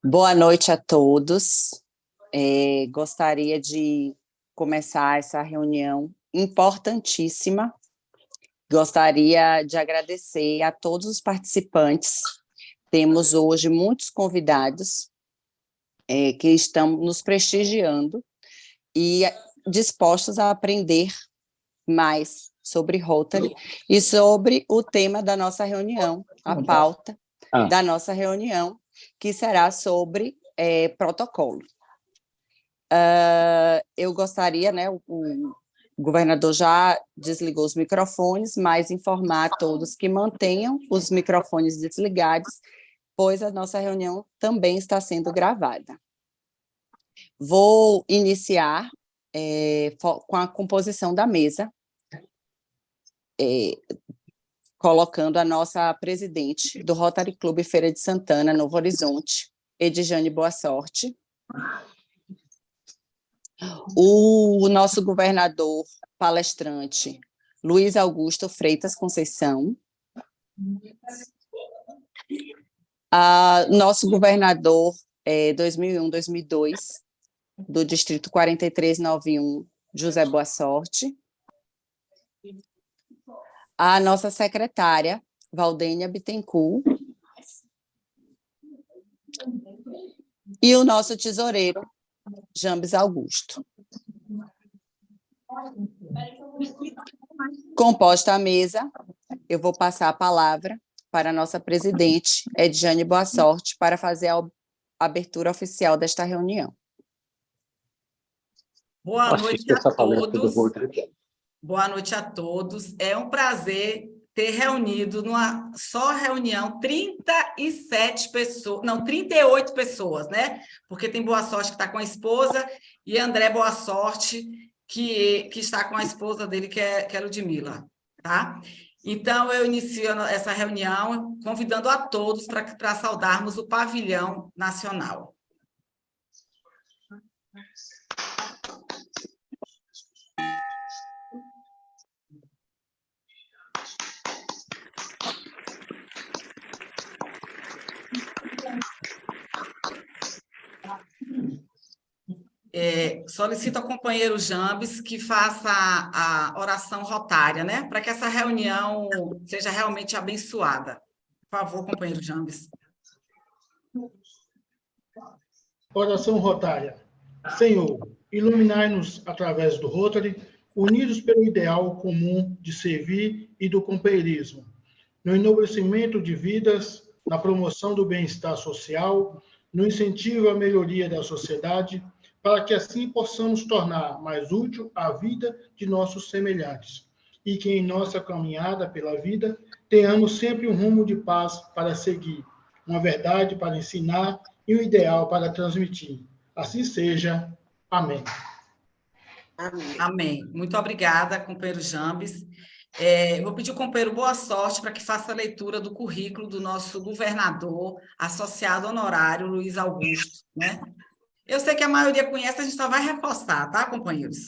Boa noite a todos. Gostaria de começar essa reunião importantíssima. Gostaria de agradecer a todos os participantes. Temos hoje muitos convidados que estão nos prestigiando e dispostos a aprender mais sobre Rotary e sobre o tema da nossa reunião, a pauta da nossa reunião, que será sobre protocolo. Eu gostaria, o governador já desligou os microfones, mas informar a todos que mantenham os microfones desligados, pois a nossa reunião também está sendo gravada. Vou iniciar com a composição da mesa, colocando a nossa presidente do Rotary Clube Feira de Santana, Novo Horizonte, Edjane Boa Sorte. O nosso governador palestrante, Luiz Augusto Freitas Conceição. Nosso governador 2001-2002, do Distrito 4391, José Boa Sorte. A nossa secretária, Valdênia Bittencourt. E o nosso tesoureiro, Jambes Augusto. Composta a mesa, eu vou passar a palavra para a nossa presidente, Edjane Boa Sorte, para fazer a abertura oficial desta reunião. Boa noite a todos. Boa noite a todos. É um prazer ter reunido numa só reunião 38 pessoas, né? Porque tem Boa Sorte que está com a esposa e André Boa Sorte que está com a esposa dele, que é Ludmila, tá? Então, eu inicio essa reunião convidando a todos para saudarmos o pavilhão nacional. Solicito ao companheiro Jambes que faça a oração rotária, né? Para que essa reunião seja realmente abençoada. Por favor, companheiro Jambes. Oração rotária. Senhor, iluminai-nos através do Rotary, unidos pelo ideal comum de servir e do companheirismo, no enobrecimento de vidas, na promoção do bem-estar social, no incentivo à melhoria da sociedade, para que assim possamos tornar mais útil a vida de nossos semelhantes, e que em nossa caminhada pela vida tenhamos sempre um rumo de paz para seguir, uma verdade para ensinar e um ideal para transmitir. Assim seja. Amém. Amém. Muito obrigada, companheiro Jambes. Vou pedir ao companheiro Boa Sorte para que faça a leitura do currículo do nosso governador, associado honorário, Luiz Augusto, né? Eu sei que a maioria conhece, a gente só vai reforçar, tá, companheiros?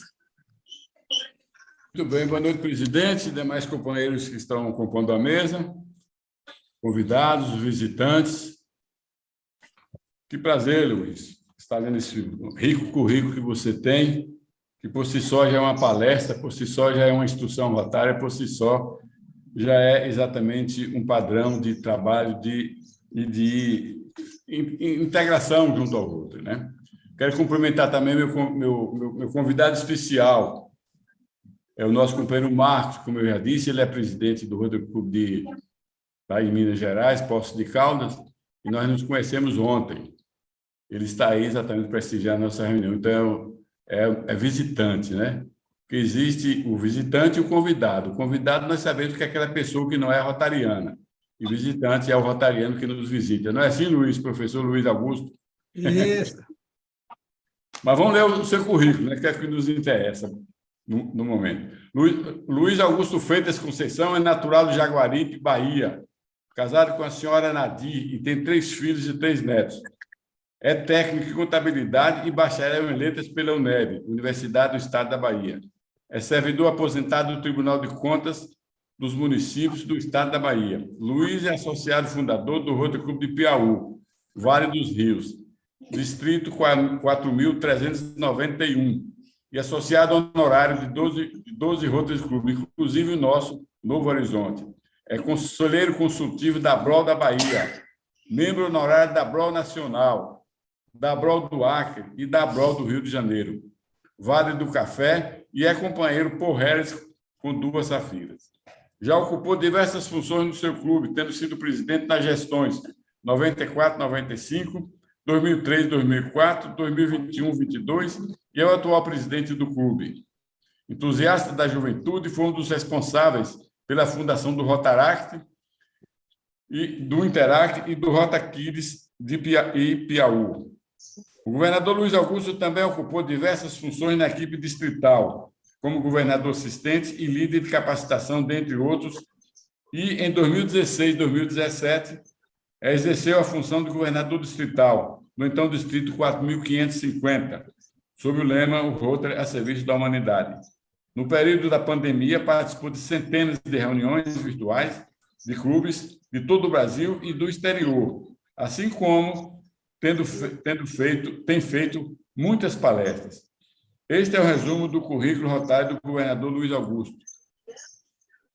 Muito bem, boa noite, presidente, demais companheiros que estão compondo a mesa, convidados, visitantes. Que prazer, Luiz, estar lendo esse rico currículo que você tem, que por si só já é uma palestra, por si só já é uma instrução rotária, por si só já é exatamente um padrão de trabalho e de integração junto ao outro, né? Quero cumprimentar também meu convidado especial, é o nosso companheiro Marcos, como eu já disse, ele é presidente do Rotary Clube lá em Minas Gerais, Poços de Caldas, e nós nos conhecemos ontem. Ele está aí exatamente prestigiando a nossa reunião. Então, é visitante, né? Porque existe o visitante e o convidado. O convidado, nós sabemos que é aquela pessoa que não é rotariana. E o visitante é o rotariano que nos visita. Não é assim, Luiz, professor Luiz Augusto? Isso. Mas vamos ler o seu currículo, né, que é o que nos interessa. no momento. Luiz Augusto Freitas Conceição é natural de Jaguaribe, Bahia, casado com a senhora Nadir e tem 3 filhos e 3 netos. É técnico em contabilidade e bacharel em letras pela UNEB, Universidade do Estado da Bahia. É servidor aposentado do Tribunal de Contas dos Municípios do Estado da Bahia. Luiz é associado fundador do Rotary Clube de Piauí, Vale dos Rios, distrito 4.391, e associado honorário de 12 Rotary Clubes, inclusive o nosso, Novo Horizonte. É conselheiro consultivo da BROL da Bahia, membro honorário da BROL Nacional, da BROL do Acre e da BROL do Rio de Janeiro, Vale do Café, e é companheiro por Harris com 2 safiras. Já ocupou diversas funções no seu clube, tendo sido presidente nas gestões 94-95, 2003-2004, 2021-22 e é o atual presidente do clube. Entusiasta da juventude, foi um dos responsáveis pela fundação do Rotaract, e do Interact e do Rota Kids de Piauí. O governador Luiz Augusto também ocupou diversas funções na equipe distrital, como governador assistente e líder de capacitação, dentre outros, e em 2016 e 2017 exerceu a função de governador distrital, no então distrito 4.550, sob o lema O Rotary a serviço da humanidade. No período da pandemia, participou de centenas de reuniões virtuais de clubes de todo o Brasil e do exterior, assim como tem feito muitas palestras. Este é o resumo do currículo rotário do governador Luiz Augusto.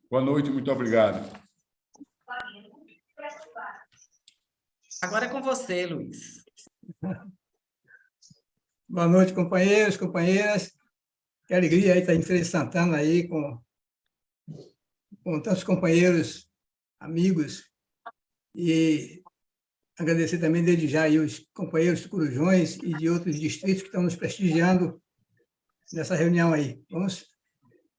Boa noite, muito obrigado. Agora é com você, Luiz. Boa noite, companheiros, companheiras. Que alegria aí estar em Feira de Santana aí com tantos companheiros, amigos, e agradecer também desde já aí os companheiros de Corujões e de outros distritos que estão nos prestigiando nessa reunião aí. Vamos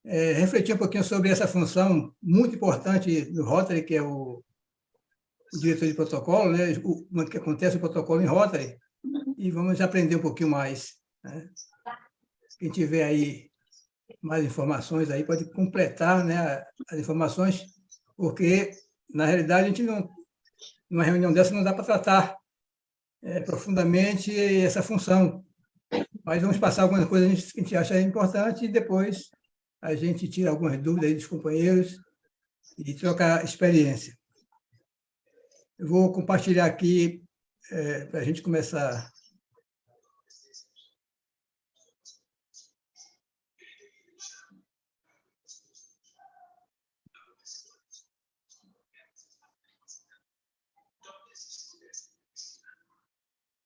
refletir um pouquinho sobre essa função muito importante do Rotary, que é o diretor de protocolo, né? O que acontece no protocolo em Rotary, e vamos aprender um pouquinho mais, né? Quem tiver aí mais informações aí pode completar, né, as informações, porque, na realidade, a gente não, numa reunião dessa não dá para tratar profundamente essa função, mas vamos passar algumas coisas que a gente acha importante e depois a gente tira algumas dúvidas aí dos companheiros e troca experiência. Eu vou compartilhar aqui para a gente começar.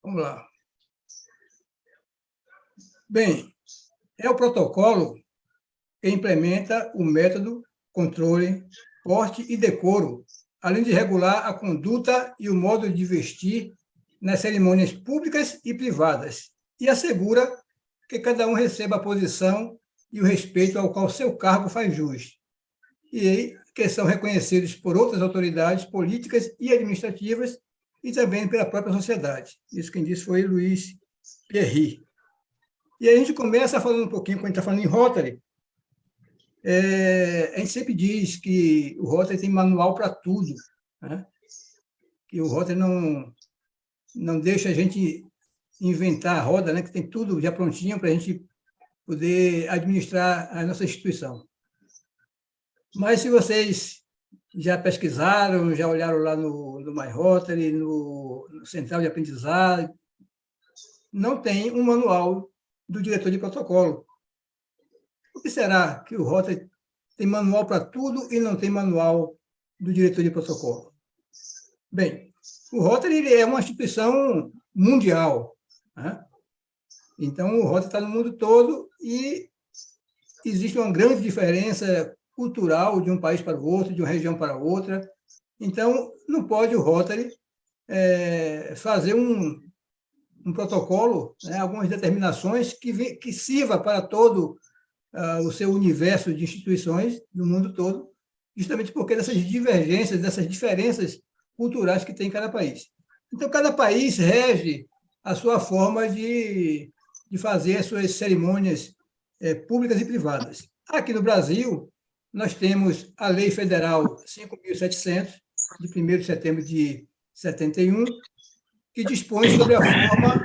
Vamos lá. Bem, é o protocolo que implementa o método, controle, porte e decoro, além de regular a conduta e o modo de vestir nas cerimônias públicas e privadas, e assegura que cada um receba a posição e o respeito ao qual seu cargo faz jus, e que são reconhecidos por outras autoridades políticas e administrativas e também pela própria sociedade. Isso quem disse foi Luiz Pierry. E a gente começa falando um pouquinho, quando a gente está falando em Rotary, a gente sempre diz que o Rotary tem manual para tudo, né? Que o Rotary não deixa a gente inventar a roda, né? Que tem tudo já prontinho para a gente poder administrar a nossa instituição. Mas se vocês já pesquisaram, já olharam lá no MyRotary, no Central de Aprendizado, não tem um manual do diretor de protocolo. Por que será que o Rotary tem manual para tudo e não tem manual do diretor de protocolo? Bem, o Rotary é uma instituição mundial, né? Então, o Rotary está no mundo todo e existe uma grande diferença cultural de um país para o outro, de uma região para outra. Então, não pode o Rotary fazer um protocolo, né, algumas determinações que sirva para todo o seu universo de instituições do mundo todo, justamente porque dessas divergências, dessas diferenças culturais que tem em cada país. Então, cada país rege a sua forma de fazer as suas cerimônias públicas e privadas. Aqui no Brasil, nós temos a Lei Federal 5.700, de 1º de setembro de 71, que dispõe sobre a forma...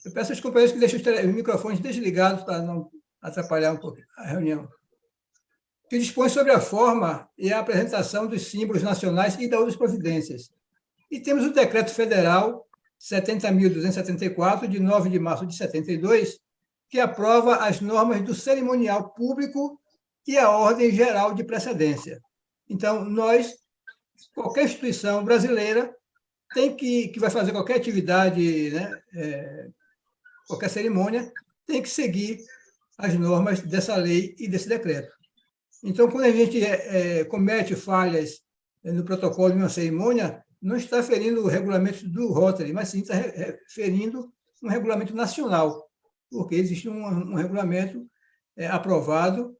Eu peço aos companheiros que deixem os microfones desligados para não atrapalhar um pouco a reunião. Que dispõe sobre a forma e a apresentação dos símbolos nacionais e das outras providências. E temos o Decreto Federal 70.274, de 9 de março de 72, que aprova as normas do cerimonial público e a ordem geral de precedência. Então, qualquer instituição brasileira que vai fazer qualquer atividade, né, qualquer cerimônia, tem que seguir as normas dessa lei e desse decreto. Então, quando a gente comete falhas no protocolo de uma cerimônia, não está ferindo o regulamento do Rotary, mas sim está ferindo um regulamento nacional, porque existe um regulamento aprovado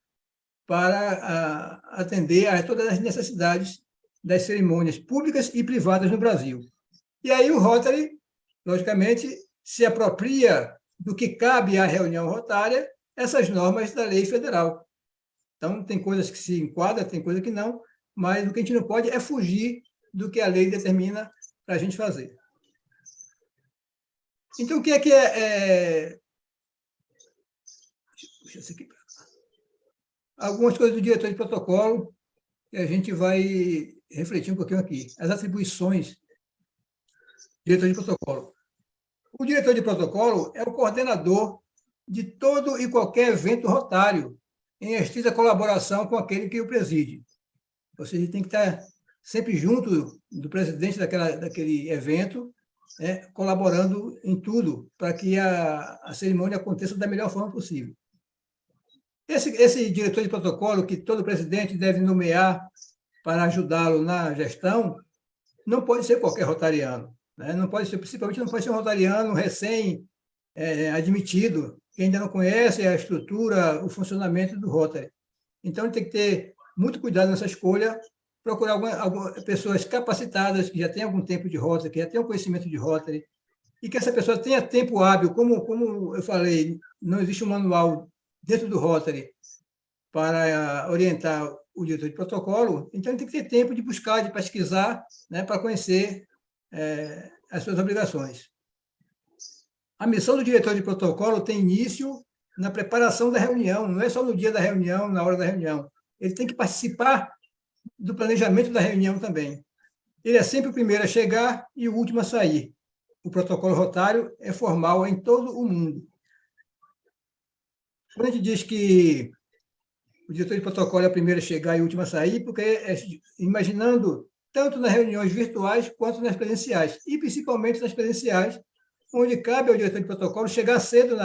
para atender a todas as necessidades das cerimônias públicas e privadas no Brasil. E aí o Rotary, logicamente, se apropria do que cabe à reunião rotária, essas normas da lei federal. Então, tem coisas que se enquadram, tem coisas que não, mas o que a gente não pode é fugir do que a lei determina para a gente fazer. Então, o que é... Puxa isso aqui para cá. Algumas coisas do diretor de protocolo que a gente vai refletir um pouquinho aqui. As atribuições do diretor de protocolo. O diretor de protocolo é o coordenador de todo e qualquer evento rotário, em estrita colaboração com aquele que o preside. Ou seja, ele tem que estar sempre junto do presidente daquele evento, colaborando em tudo, para que a cerimônia aconteça da melhor forma possível. Esse diretor de protocolo, que todo presidente deve nomear para ajudá-lo na gestão, não pode ser qualquer rotariano. Não pode ser, principalmente não pode ser um rotariano recém-admitido, que ainda não conhece a estrutura, o funcionamento do Rotary. Então, ele tem que ter muito cuidado nessa escolha, procurar algumas pessoas capacitadas, que já têm algum tempo de Rotary, que já têm um conhecimento de Rotary, e que essa pessoa tenha tempo hábil, como eu falei, não existe um manual dentro do Rotary para orientar o diretor de protocolo, então ele tem que ter tempo de buscar, de pesquisar, para conhecer as suas obrigações. A missão do diretor de protocolo tem início na preparação da reunião, não é só no dia da reunião, na hora da reunião. Ele tem que participar do planejamento da reunião também. Ele é sempre o primeiro a chegar e o último a sair. O protocolo rotário é formal em todo o mundo. Quando a gente diz que o diretor de protocolo é o primeiro a chegar e o último a sair, porque imaginando tanto nas reuniões virtuais quanto nas presenciais, e principalmente nas presenciais, onde cabe ao diretor de protocolo chegar cedo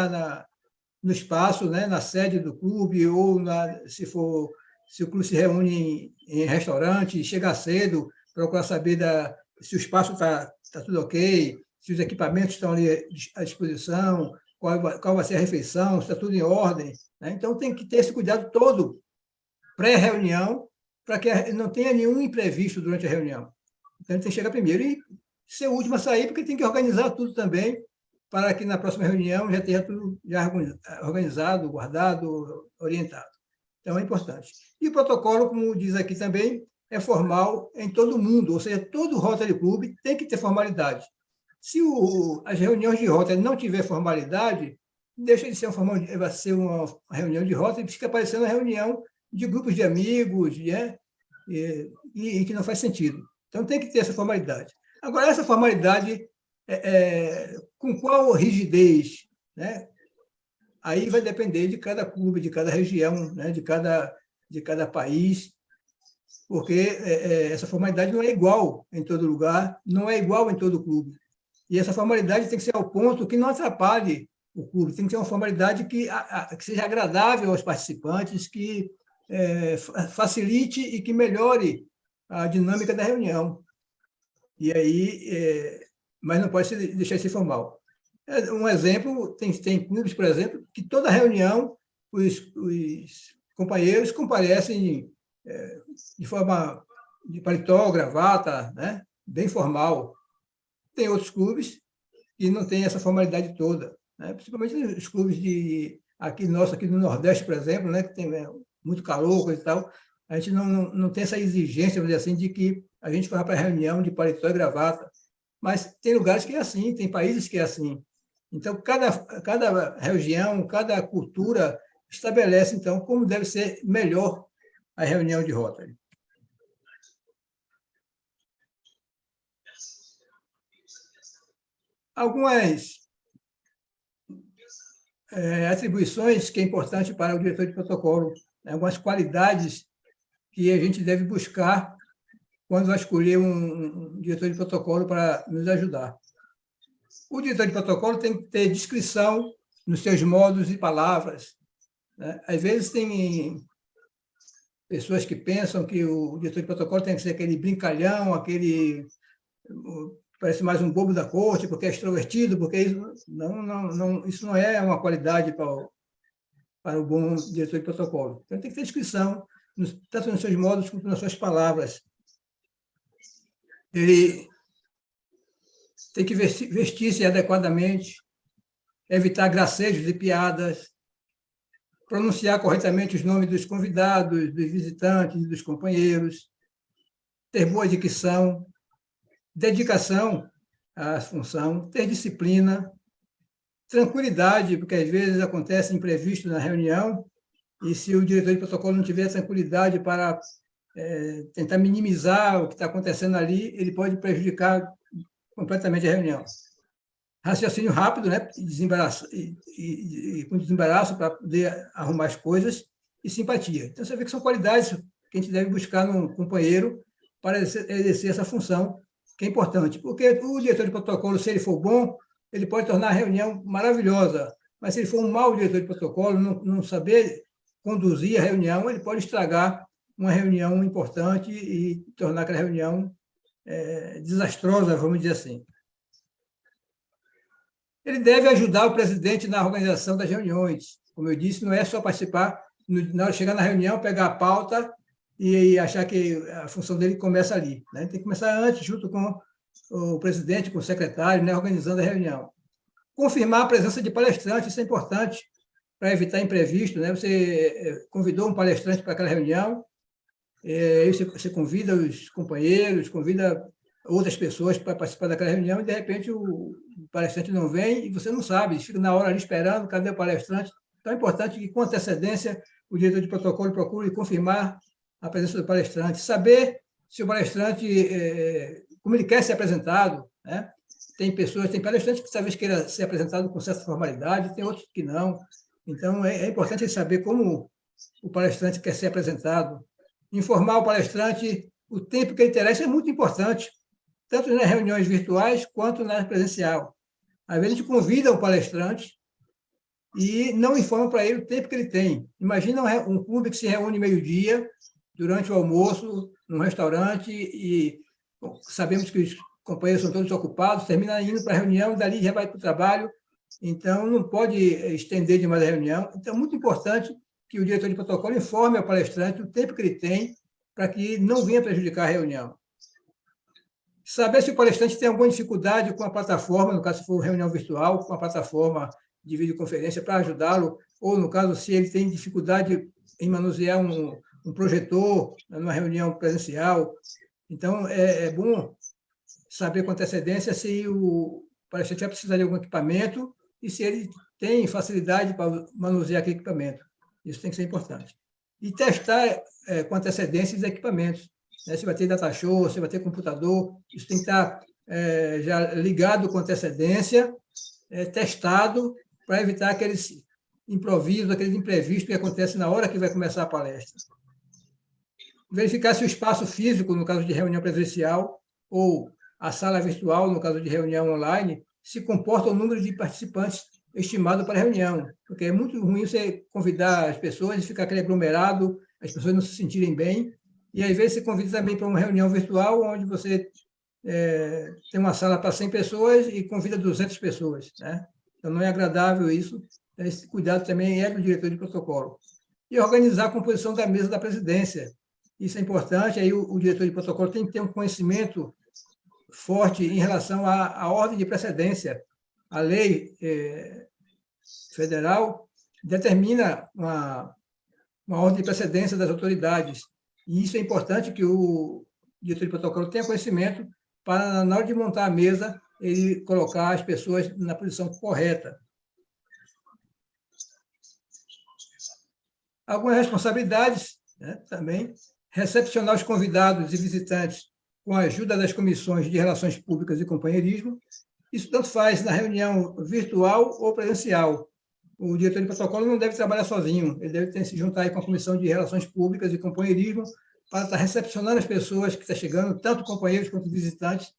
no espaço, na sede do clube, ou se o clube se reúne em restaurante, chegar cedo, procurar saber se o espaço está tudo ok, se os equipamentos estão ali à disposição, qual vai ser a refeição, se está tudo em ordem. Então, tem que ter esse cuidado todo pré-reunião, para que não tenha nenhum imprevisto durante a reunião. Então, ele tem que chegar primeiro e ser o último a sair, porque tem que organizar tudo também, para que na próxima reunião já tenha tudo já organizado, guardado, orientado. Então, é importante. E o protocolo, como diz aqui também, é formal em todo o mundo, ou seja, todo Rotary Club tem que ter formalidade. Se as reuniões de Rotary não tiver formalidade, deixa de ser vai ser uma reunião de Rotary, fica parecendo uma reunião de grupos de amigos, e que não faz sentido. Então, tem que ter essa formalidade. Agora, essa formalidade, com qual rigidez? Aí vai depender de cada clube, de cada região, de cada país, porque essa formalidade não é igual em todo lugar, não é igual em todo clube. E essa formalidade tem que ser ao ponto que não atrapalhe o clube, tem que ser uma formalidade que seja agradável aos participantes, que facilite e que melhore a dinâmica da reunião. E aí, mas não pode deixar de ser formal. Um exemplo, tem clubes, por exemplo, que toda reunião os companheiros comparecem de forma de paletó, gravata, bem formal. Tem outros clubes que não têm essa formalidade toda, principalmente os clubes de aqui no Nordeste, por exemplo, né, que tem muito calor, coisa e tal, a gente não tem essa exigência, vamos dizer assim, de que a gente vá para a reunião de paletó e gravata. Mas tem lugares que é assim, tem países que é assim. Então, cada região, cada cultura estabelece, então, como deve ser melhor a reunião de Rotary. Algumas atribuições que é importante para o diretor de protocolo, algumas qualidades que a gente deve buscar quando vai escolher um diretor de protocolo para nos ajudar. O diretor de protocolo tem que ter discrição nos seus modos e palavras, né? Às vezes tem pessoas que pensam que o diretor de protocolo tem que ser aquele brincalhão, aquele parece mais um bobo da corte, porque é extrovertido, porque isso não é uma qualidade para o bom diretor de protocolo. Então, tem que ter discrição, tanto nos seus modos quanto nas suas palavras. Ele tem que vestir-se adequadamente, evitar gracejos e piadas, pronunciar corretamente os nomes dos convidados, dos visitantes, dos companheiros, ter boa dicção, dedicação à função, ter disciplina, tranquilidade, porque às vezes acontece imprevisto na reunião, e se o diretor de protocolo não tiver tranquilidade para tentar minimizar o que está acontecendo ali, ele pode prejudicar completamente a reunião. Raciocínio rápido, né? E com desembaraço para poder arrumar as coisas, e simpatia. Então, você vê que são qualidades que a gente deve buscar num companheiro para exercer essa função, que é importante. Porque o diretor de protocolo, se ele for bom, ele pode tornar a reunião maravilhosa, mas se ele for um mau diretor de protocolo, não saber conduzir a reunião, ele pode estragar uma reunião importante e tornar aquela reunião desastrosa, vamos dizer assim. Ele deve ajudar o presidente na organização das reuniões. Como eu disse, não é só participar, na hora de chegar na reunião, pegar a pauta e achar que a função dele começa ali, né? Tem que começar antes, junto com o presidente, com o secretário, né, organizando a reunião. Confirmar a presença de palestrantes, isso é importante para evitar imprevisto, né? Você convidou um palestrante para aquela reunião, você convida os companheiros, convida outras pessoas para participar daquela reunião e, de repente, o palestrante não vem e você não sabe, fica na hora ali esperando, cadê o palestrante? Então, é importante que, com antecedência, o diretor de protocolo procure confirmar a presença do palestrante, saber se o palestrante, como ele quer ser apresentado, né? Tem palestrantes que talvez queira ser apresentado com certa formalidade, tem outros que não. Então, é importante saber como o palestrante quer ser apresentado. Informar o palestrante o tempo que ele terá, isso é muito importante, tanto nas reuniões virtuais quanto na presencial. Às vezes, a gente convida o palestrante e não informa para ele o tempo que ele tem. Imagina um clube que se reúne meio-dia, durante o almoço, num restaurante, e sabemos que os companheiros são todos ocupados, termina indo para a reunião, dali já vai para o trabalho, então não pode estender demais a reunião. Então, é muito importante que o diretor de protocolo informe ao palestrante o tempo que ele tem para que não venha prejudicar a reunião. Saber se o palestrante tem alguma dificuldade com a plataforma, no caso, se for reunião virtual, com a plataforma de videoconferência para ajudá-lo, ou, no caso, se ele tem dificuldade em manusear um projetor numa reunião presencial. Então, é bom saber com antecedência se o palestrante vai precisar de algum equipamento e se ele tem facilidade para manusear aquele equipamento. Isso tem que ser importante. E testar com antecedência os equipamentos. Né? Se vai ter data show, se vai ter computador, isso tem que estar já ligado com antecedência, testado, para evitar aqueles improvisos, aqueles imprevistos que acontecem na hora que vai começar a palestra. Verificar se o espaço físico, no caso de reunião presencial, ou a sala virtual, no caso de reunião online, se comporta o número de participantes estimado para a reunião, porque é muito ruim você convidar as pessoas e ficar aquele aglomerado, as pessoas não se sentirem bem, e às vezes você convida também para uma reunião virtual, onde você tem uma sala para 100 pessoas e convida 200 pessoas, né? Então, não é agradável isso, esse cuidado também é do diretor de protocolo. E organizar a composição da mesa da presidência, isso é importante, aí o diretor de protocolo tem que ter um conhecimento forte em relação à ordem de precedência. A lei federal determina uma ordem de precedência das autoridades. E isso é importante que o diretor de protocolo tenha conhecimento para, na hora de montar a mesa, ele colocar as pessoas na posição correta. Algumas responsabilidades, né, também, recepcionar os convidados e visitantes com a ajuda das comissões de relações públicas e companheirismo. Isso tanto faz na reunião virtual ou presencial. O diretor de protocolo não deve trabalhar sozinho, ele deve ter que se juntar aí com a comissão de relações públicas e companheirismo para estar recepcionando as pessoas que estão chegando, tanto companheiros quanto visitantes,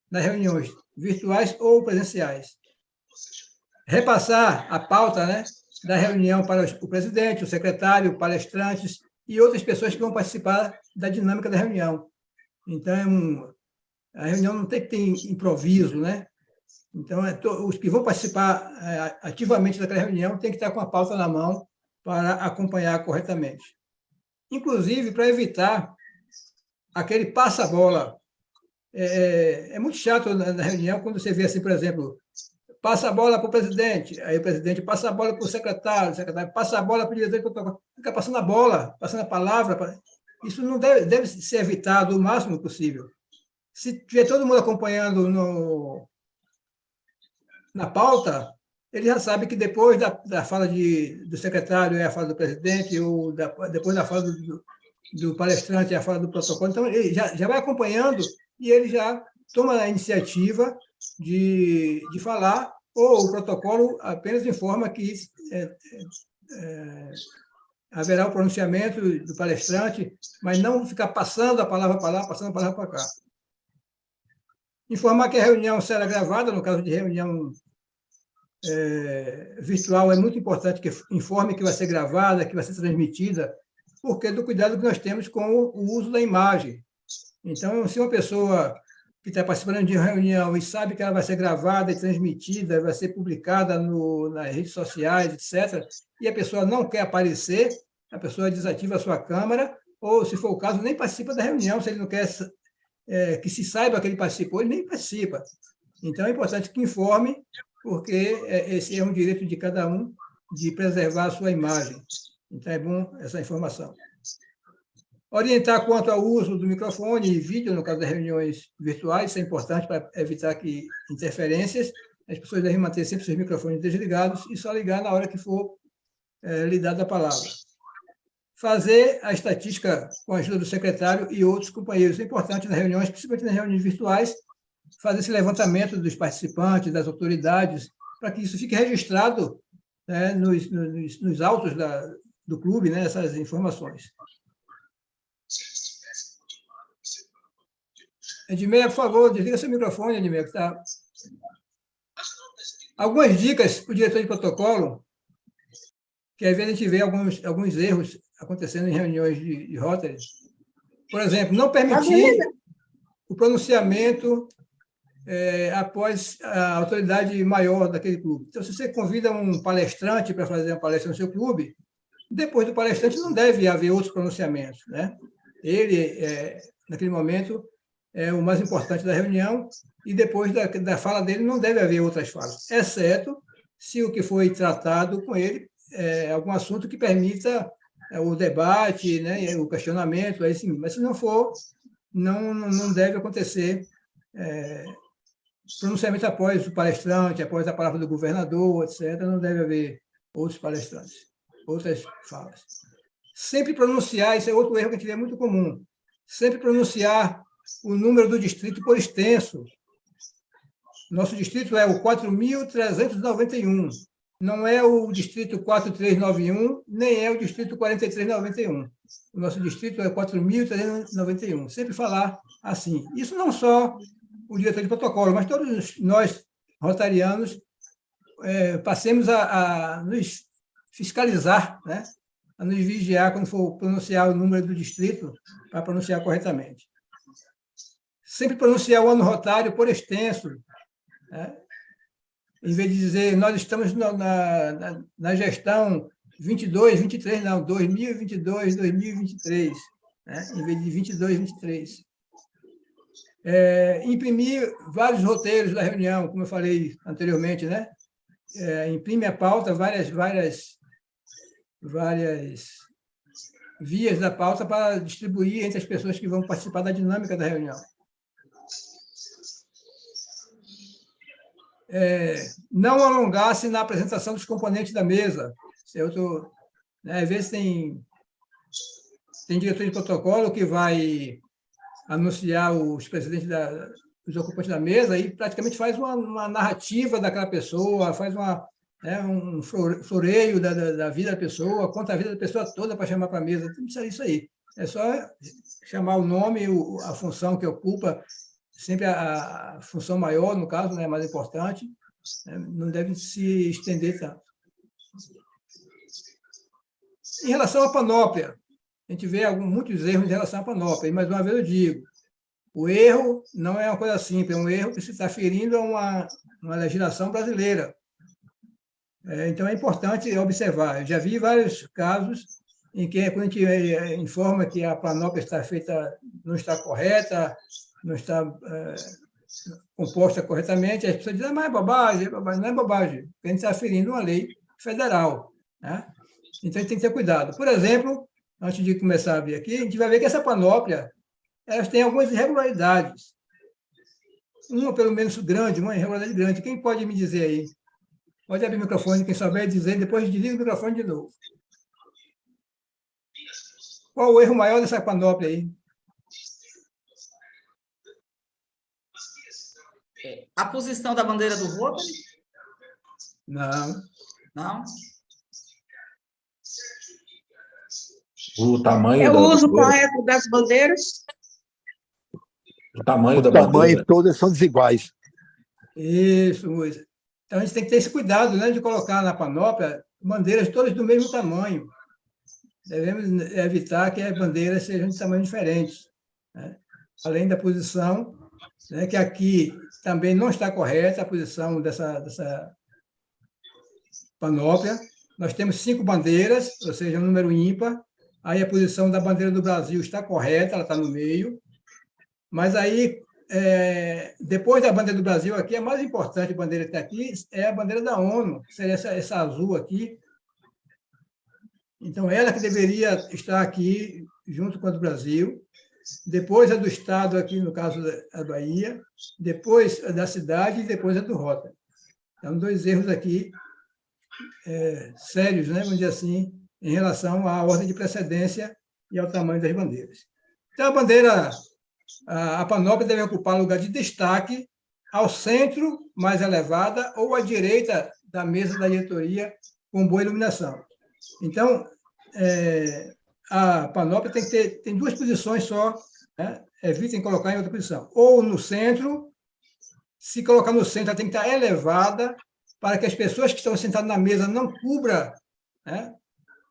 nas reuniões virtuais ou presenciais. Repassar a pauta, né, da reunião para o presidente, o secretário, palestrantes e outras pessoas que vão participar da dinâmica da reunião. Então, a reunião não tem que ter improviso, né? Então, os que vão participar ativamente daquela reunião têm que estar com a pauta na mão para acompanhar corretamente. Inclusive, para evitar aquele passa-bola. É muito chato na reunião quando você vê assim, por exemplo, passa a bola para o presidente, aí o presidente passa a bola para o secretário passa a bola para o diretor de protocolo, fica passando a bola, passando a palavra. Isso não deve ser evitado o máximo possível. Se tiver todo mundo acompanhando na pauta, ele já sabe que depois da fala do secretário é a fala do presidente, ou depois da fala do palestrante é a fala do protocolo. Então, ele já vai acompanhando e ele já toma a iniciativa de falar, ou o protocolo apenas informa que haverá o pronunciamento do palestrante, mas não ficar passando a palavra para lá, passando a palavra para cá. Informar que a reunião será gravada, no caso de reunião virtual, é muito importante que informe que vai ser gravada, que vai ser transmitida, porque do cuidado que nós temos com o uso da imagem. Então, se uma pessoa que está participando de uma reunião e sabe que ela vai ser gravada e transmitida, vai ser publicada nas redes sociais, etc., e a pessoa não quer aparecer, a pessoa desativa a sua câmera, ou, se for o caso, nem participa da reunião. Se ele não quer que se saiba que ele participou, ele nem participa. Então, é importante que informe, porque esse é um direito de cada um de preservar a sua imagem. Então, é bom essa informação. Orientar quanto ao uso do microfone e vídeo, no caso das reuniões virtuais, isso é importante para evitar interferências. As pessoas devem manter sempre seus microfones desligados e só ligar na hora que for lhe dada a palavra. Fazer a estatística com a ajuda do secretário e outros companheiros. É importante nas reuniões, principalmente nas reuniões virtuais, fazer esse levantamento dos participantes, das autoridades, para que isso fique registrado, né, nos autos do clube, né, essas informações. Edmeia, por favor, desliga seu microfone, Edmeia, que está... Algumas dicas para o diretor de protocolo, que às vezes a gente vê alguns erros acontecendo em reuniões de Rotary. Por exemplo, não permitir o pronunciamento após a autoridade maior daquele clube. Então, se você convida um palestrante para fazer uma palestra no seu clube, depois do palestrante não deve haver outros pronunciamentos, né? Ele, naquele momento, é o mais importante da reunião, e depois da fala dele não deve haver outras falas, exceto se o que foi tratado com ele é algum assunto que permita o debate, né, o questionamento, aí sim. Mas se não for, não deve acontecer pronunciamento após o palestrante, após a palavra do governador, etc. Não deve haver outros palestrantes, outras falas. Sempre pronunciar, isso é outro erro que a gente vê muito comum, sempre pronunciar o número do distrito por extenso. Nosso distrito é o 4.391, não é o distrito 4391, nem é o distrito 4391. O nosso distrito é 4.391. Sempre falar assim. Isso não só o diretor de protocolo, mas todos nós, rotarianos, passemos a nos fiscalizar, né? A nos vigiar quando for pronunciar o número do distrito, para pronunciar corretamente. Sempre pronunciar o ano rotário por extenso, né? Em vez de dizer, nós estamos na gestão 22, 23, não, 2022, 2023, né? Em vez de 22, 23. Imprimir vários roteiros da reunião, como eu falei anteriormente, né? Imprime a pauta, várias várias vias da pauta para distribuir entre as pessoas que vão participar da dinâmica da reunião. Não alongar-se na apresentação dos componentes da mesa. Às vezes tem diretor de protocolo que vai anunciar os presidentes os ocupantes da mesa e praticamente faz uma narrativa daquela pessoa, faz um floreio da vida da pessoa, conta a vida da pessoa toda para chamar para a mesa. Não precisa disso aí. É só chamar o nome, a função que ocupa, sempre a função maior, no caso, mais importante, não deve se estender tanto. Em relação à panóplia, a gente vê muitos erros em relação à panóplia, e mais uma vez eu digo, o erro não é uma coisa simples, é um erro que se está ferindo a uma legislação brasileira. Então, é importante observar. Eu já vi vários casos em que, quando a gente informa que a panóplia está feita, não está correta, não está composta corretamente, as pessoas dizem, mas é bobagem, não é bobagem, porque a gente está ferindo uma lei federal. Né? Então, a gente tem que ter cuidado. Por exemplo, antes de começar a ver aqui, a gente vai ver que essa panóplia elas têm algumas irregularidades. Uma, pelo menos, grande, uma irregularidade grande. Quem pode me dizer aí? Pode abrir o microfone, quem souber dizer, depois desliga o microfone de novo. Qual o erro maior dessa panóplia aí? A posição da bandeira do Rotary? Não. Não? O tamanho É o uso bandeira. correto das bandeiras? O tamanho da tamanho, bandeira. todas são desiguais. Isso. Então, a gente tem que ter esse cuidado, de colocar na panóplia bandeiras todas do mesmo tamanho. Devemos evitar que as bandeiras sejam de tamanhos diferentes. Né? Além da posição, que aqui também não está correta, a posição dessa panóplia. Nós temos 5 bandeiras, ou seja, um número ímpar. Aí a posição da bandeira do Brasil está correta, ela está no meio. Mas aí, depois da bandeira do Brasil, aqui, a mais importante bandeira que está aqui é a bandeira da ONU, que seria essa azul aqui. Então, ela que deveria estar aqui junto com a do Brasil. Depois a do Estado, aqui no caso da Bahia. Depois a da cidade e depois a do Rotary. Então, 2 erros aqui sérios, vamos dizer assim, em relação à ordem de precedência e ao tamanho das bandeiras. Então, a panóplia deve ocupar lugar de destaque ao centro, mais elevada, ou à direita da mesa da diretoria, com boa iluminação. Então, a panóplia tem 2 posições só, evitem colocar em outra posição. Ou no centro, se colocar no centro, ela tem que estar elevada, para que as pessoas que estão sentadas na mesa não cubram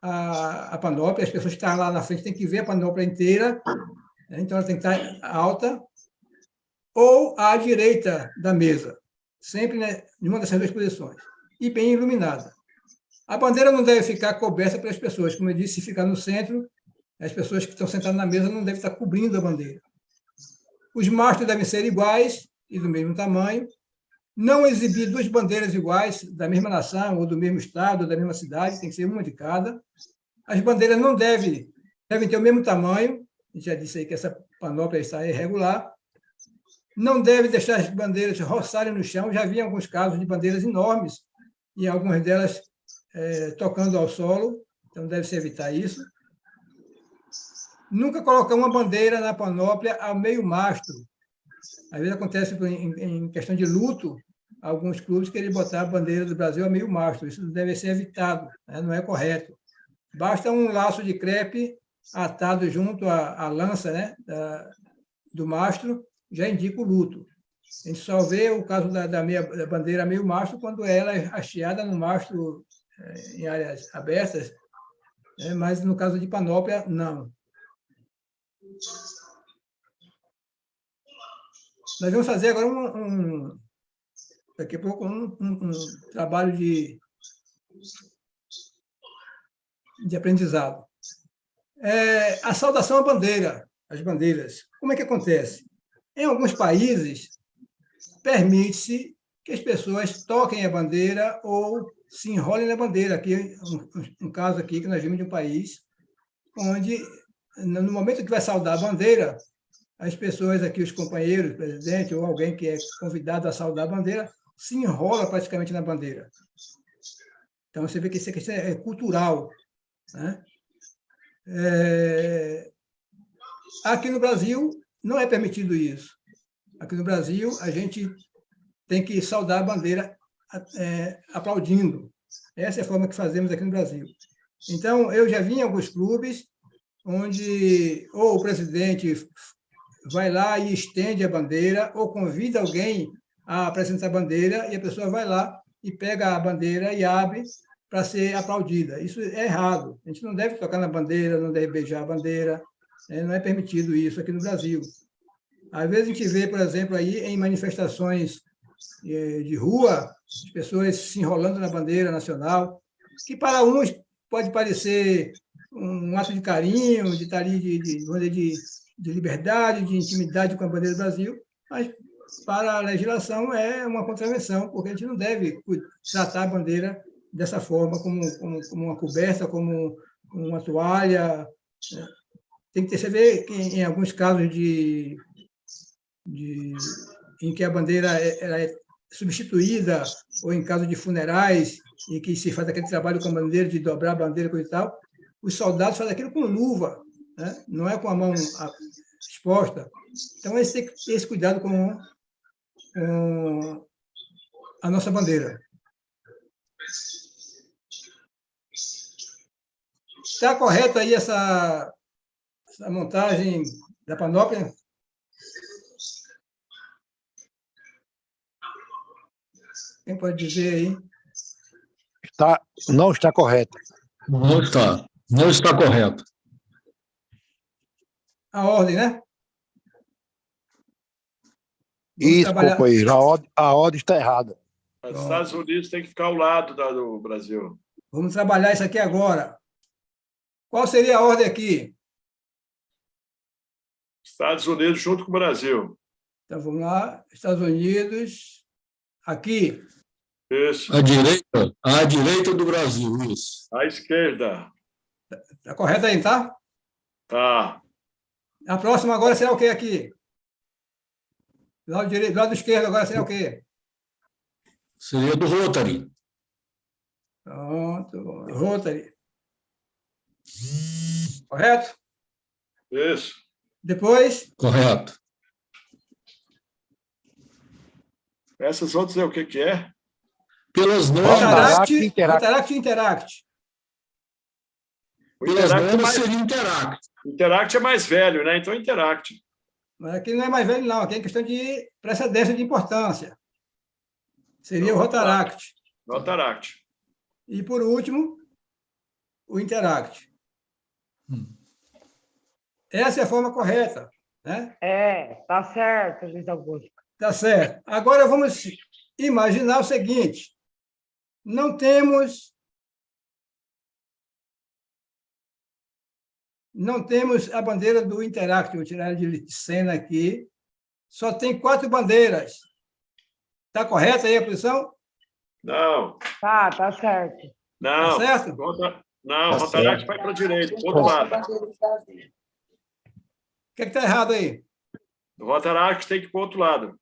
a panóplia, as pessoas que estão lá na frente têm que ver a panóplia inteira, então ela tem que estar alta, ou à direita da mesa, sempre em uma dessas 2 posições, e bem iluminada. A bandeira não deve ficar coberta pelas pessoas, como eu disse, se ficar no centro, as pessoas que estão sentadas na mesa não devem estar cobrindo a bandeira. Os mastros devem ser iguais e do mesmo tamanho, não exibir 2 bandeiras iguais, da mesma nação, ou do mesmo estado, ou da mesma cidade, tem que ser uma de cada. As bandeiras não devem ter o mesmo tamanho, a gente já disse aí que essa panóplia está irregular. Não deve deixar as bandeiras roçarem no chão, já vi alguns casos de bandeiras enormes, e algumas delas tocando ao solo, então deve-se evitar isso. Nunca colocar uma bandeira na panóplia ao meio mastro. Às vezes acontece em questão de luto, alguns clubes querem botar a bandeira do Brasil a meio mastro. Isso deve ser evitado, não é correto. Basta um laço de crepe atado junto à lança do mastro, já indica o luto. A gente só vê o caso da bandeira a meio mastro quando ela é hasteada no mastro em áreas abertas, mas no caso de panóplia, não. Nós vamos fazer agora daqui a pouco um trabalho de aprendizado. A saudação à bandeira, as bandeiras. Como é que acontece? Em alguns países, permite-se que as pessoas toquem a bandeira ou se enrolem na bandeira. Aqui, um caso aqui que nós vimos de um país onde, no momento que vai saudar a bandeira, as pessoas aqui, os companheiros, o presidente ou alguém que é convidado a saudar a bandeira, se enrola praticamente na bandeira. Então, você vê que isso é cultural, né? Aqui no Brasil, não é permitido isso. Aqui no Brasil, a gente tem que saudar a bandeira aplaudindo. Essa é a forma que fazemos aqui no Brasil. Então, eu já vi em alguns clubes onde ou o presidente vai lá e estende a bandeira, ou convida alguém a apresentar a bandeira, e a pessoa vai lá e pega a bandeira e abre para ser aplaudida. Isso é errado. A gente não deve tocar na bandeira, não deve beijar a bandeira, não é permitido isso aqui no Brasil. Às vezes a gente vê, por exemplo, aí em manifestações de rua, as pessoas se enrolando na bandeira nacional, que para uns pode parecer um ato de carinho, de estar ali, de liberdade, de intimidade com a bandeira do Brasil, mas para a legislação é uma contravenção, porque a gente não deve tratar a bandeira dessa forma, como uma coberta, como uma toalha. Tem que ter, você vê que em alguns casos em que a bandeira ela é substituída, ou em caso de funerais, em que se faz aquele trabalho com a bandeira, de dobrar a bandeira, coisa e tal, os soldados fazem aquilo com luva, né? Não é com a mão exposta. Então, eles têm que ter esse cuidado com a nossa bandeira. Está correta aí essa montagem da panóplia? Quem pode dizer aí? Não está correta. Não está. Não está correto. A ordem, né? Isso, companheiro. A ordem está errada. Os Estados Unidos tem que ficar ao lado do Brasil. Vamos trabalhar isso aqui agora. Qual seria a ordem aqui? Estados Unidos junto com o Brasil. Então, vamos lá. Estados Unidos, aqui. Isso. À direita do Brasil, isso. À esquerda. Está correto aí, tá? Tá. A próxima agora será o quê aqui? Do lado direito, do lado esquerdo agora será o quê? Seria do Rotary. Pronto. Rotary. Correto? Isso. Depois? Correto. Essas outras é o que é? Pelas normas. Rotaract e Interact. Pelas normas seria Interact. Interact é mais velho, né? Então, Interact. Mas aqui não é mais velho, não. Aqui é questão de precedência de importância. Seria o Rotaract. Rotaract. E, por último, o Interact. Essa é a forma correta, né? Tá certo, Luiz Augusto. Tá certo. Agora vamos imaginar o seguinte: não temos a bandeira do Interact. Vou tirar de cena aqui. Só tem 4 bandeiras. Está correta aí a posição? Não. Tá certo. Não. Tá certo? Não, o Rotaract vai para a direita, do outro lado. O que está errado aí? O Rotaract tem que ir para o outro lado.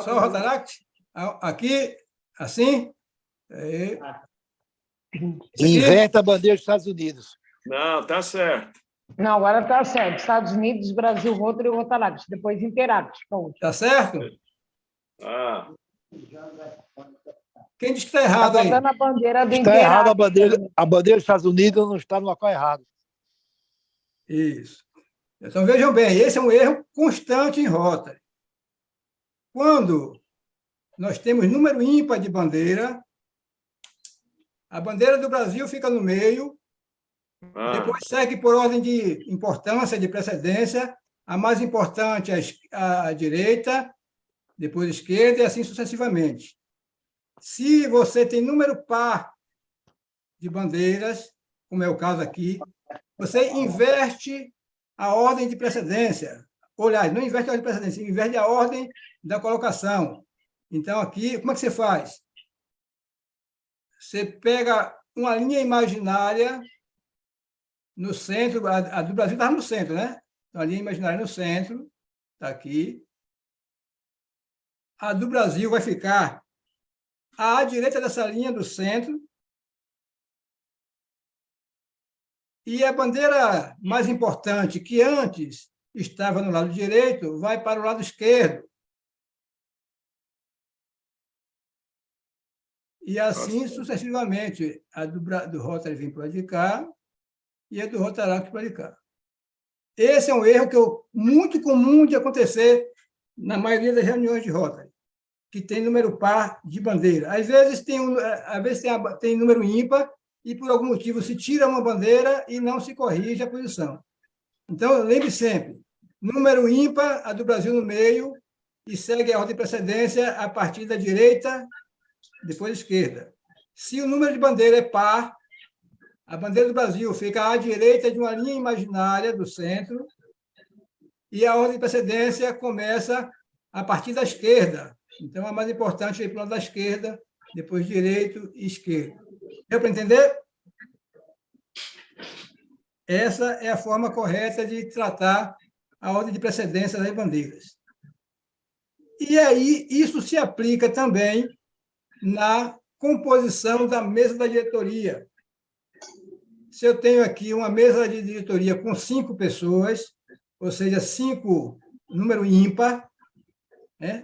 Só o Rotaract? Aqui, assim. Aí. Inverte a bandeira dos Estados Unidos. Não, tá certo. Não, agora tá certo. Estados Unidos, Brasil, Rotary e Rotaract. Depois Interact. Tá certo? Ah. Quem diz que está errado aí? Tá a bandeira do Está errada a bandeira. A bandeira dos Estados Unidos não está no local errado. Isso. Então, vejam bem, esse é um erro constante em Rotary. Quando nós temos número ímpar de bandeira, a bandeira do Brasil fica no meio, depois segue por ordem de importância, de precedência, a mais importante à direita, depois à esquerda, e assim sucessivamente. Se você tem número par de bandeiras, como é o caso aqui, você inverte a ordem de precedência. Aliás, não inverte a ordem de precedência, inverte a ordem da colocação. Então, aqui, como é que você faz? Você pega uma linha imaginária no centro, a do Brasil estava no centro, né? Então, a linha imaginária no centro, está aqui. A do Brasil vai ficar à direita dessa linha do centro. E a bandeira mais importante, que antes estava no lado direito, vai para o lado esquerdo. E assim sucessivamente. A do Rotary vem para de cá e a do Rotaract para de cá. Esse é um erro muito comum de acontecer na maioria das reuniões de Rotary, que tem número par de bandeira. Às vezes tem número ímpar e, por algum motivo, se tira uma bandeira e não se corrige a posição. Então, lembre sempre, número ímpar, a do Brasil no meio, e segue a ordem de precedência a partir da direita, depois da esquerda. Se o número de bandeira é par, a bandeira do Brasil fica à direita de uma linha imaginária do centro e a ordem de precedência começa a partir da esquerda. Então, a mais importante é ir para o lado da esquerda, depois direito e esquerdo. Deu para entender? Essa é a forma correta de tratar a ordem de precedência das bandeiras. E aí, isso se aplica também na composição da mesa da diretoria. Se eu tenho aqui uma mesa de diretoria com 5 pessoas, ou seja, 5 número ímpar,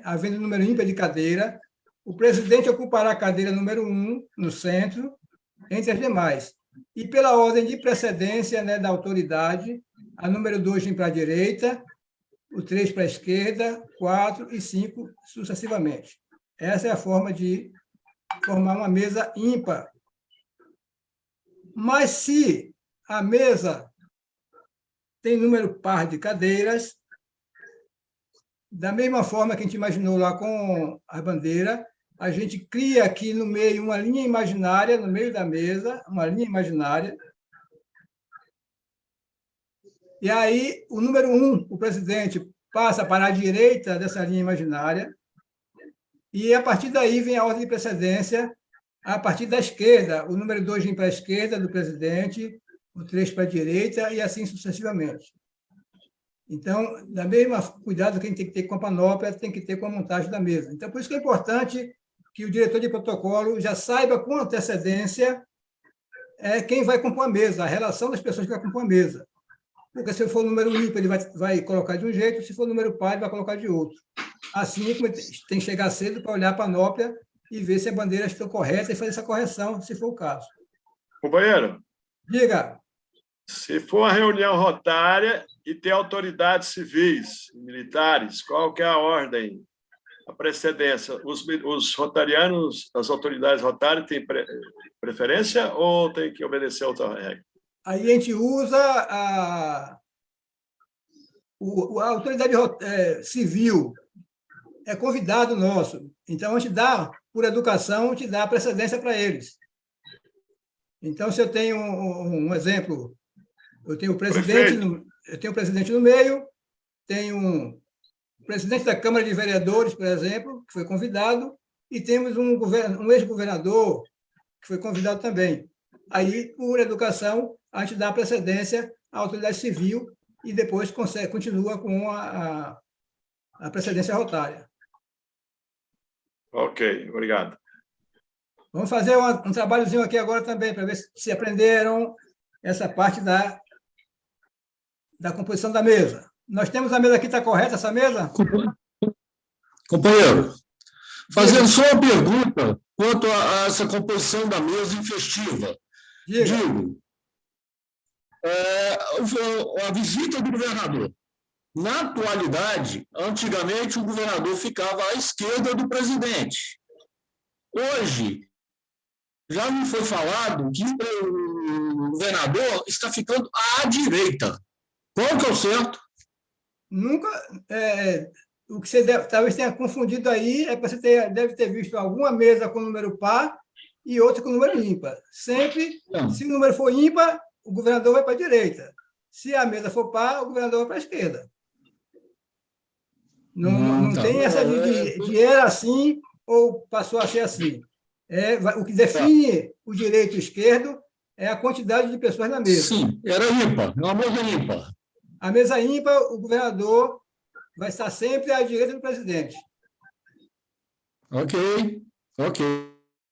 havendo número ímpar de cadeira, o presidente ocupará a cadeira número 1 no centro, entre as demais. E pela ordem de precedência, da autoridade, a número 2 vem para a direita, o 3 para a esquerda, 4 e 5 sucessivamente. Essa é a forma de formar uma mesa ímpar. Mas se a mesa tem número par de cadeiras, da mesma forma que a gente imaginou lá com a bandeira, a gente cria aqui no meio uma linha imaginária, no meio da mesa, uma linha imaginária. E aí, o número 1, o presidente, passa para a direita dessa linha imaginária, e a partir daí vem a ordem de precedência, a partir da esquerda. O número 2 vem para a esquerda do presidente, o 3 para a direita, e assim sucessivamente. Então, da mesma cuidado que a gente tem que ter com a panóplia, tem que ter com a montagem da mesa. Então, por isso que é importante que o diretor de protocolo já saiba com antecedência quem vai compor a mesa, a relação das pessoas que vai compor a mesa. Porque se for número ímpar, ele vai colocar de um jeito, se for número par, ele vai colocar de outro. Assim, tem que chegar cedo para olhar a panóplia e ver se as bandeiras estão corretas e fazer essa correção, se for o caso. Companheiro. Diga. Se for uma reunião rotária e tem autoridades civis e militares, qual que é a ordem, a precedência? Os rotarianos, as autoridades rotárias, têm preferência ou tem que obedecer a outra regra? Aí a gente usa a autoridade civil, é convidado nosso. Então, a gente dá, por educação, a gente dá precedência para eles. Então, se eu tenho um exemplo, eu tenho o presidente no meio, tenho o presidente da Câmara de Vereadores, por exemplo, que foi convidado, e temos um ex-governador, que foi convidado também. Aí, por educação, a gente dá precedência à autoridade civil e depois continua com a precedência rotária. Ok, obrigado. Vamos fazer um trabalhozinho aqui agora também, para ver se aprenderam essa parte da composição da mesa. Nós temos a mesa aqui, está correta essa mesa? Companheiro, fazendo só uma pergunta quanto a essa composição da mesa infestiva. Digo, a visita do governador. Na atualidade, antigamente, o governador ficava à esquerda do presidente. Hoje, já me foi falado que o governador está ficando à direita. Qual que é o certo? Nunca. O que você talvez tenha confundido aí é que você deve ter visto alguma mesa com número par e outra com número ímpar. Sempre, se o número for ímpar, o governador vai para a direita. Se a mesa for par, o governador vai para a esquerda. Não tem essa de era assim ou passou a ser assim? O que define o direito esquerdo é a quantidade de pessoas na mesa. Sim, era ímpar, uma mesa ímpar. A mesa ímpar, o governador vai estar sempre à direita do presidente. Ok.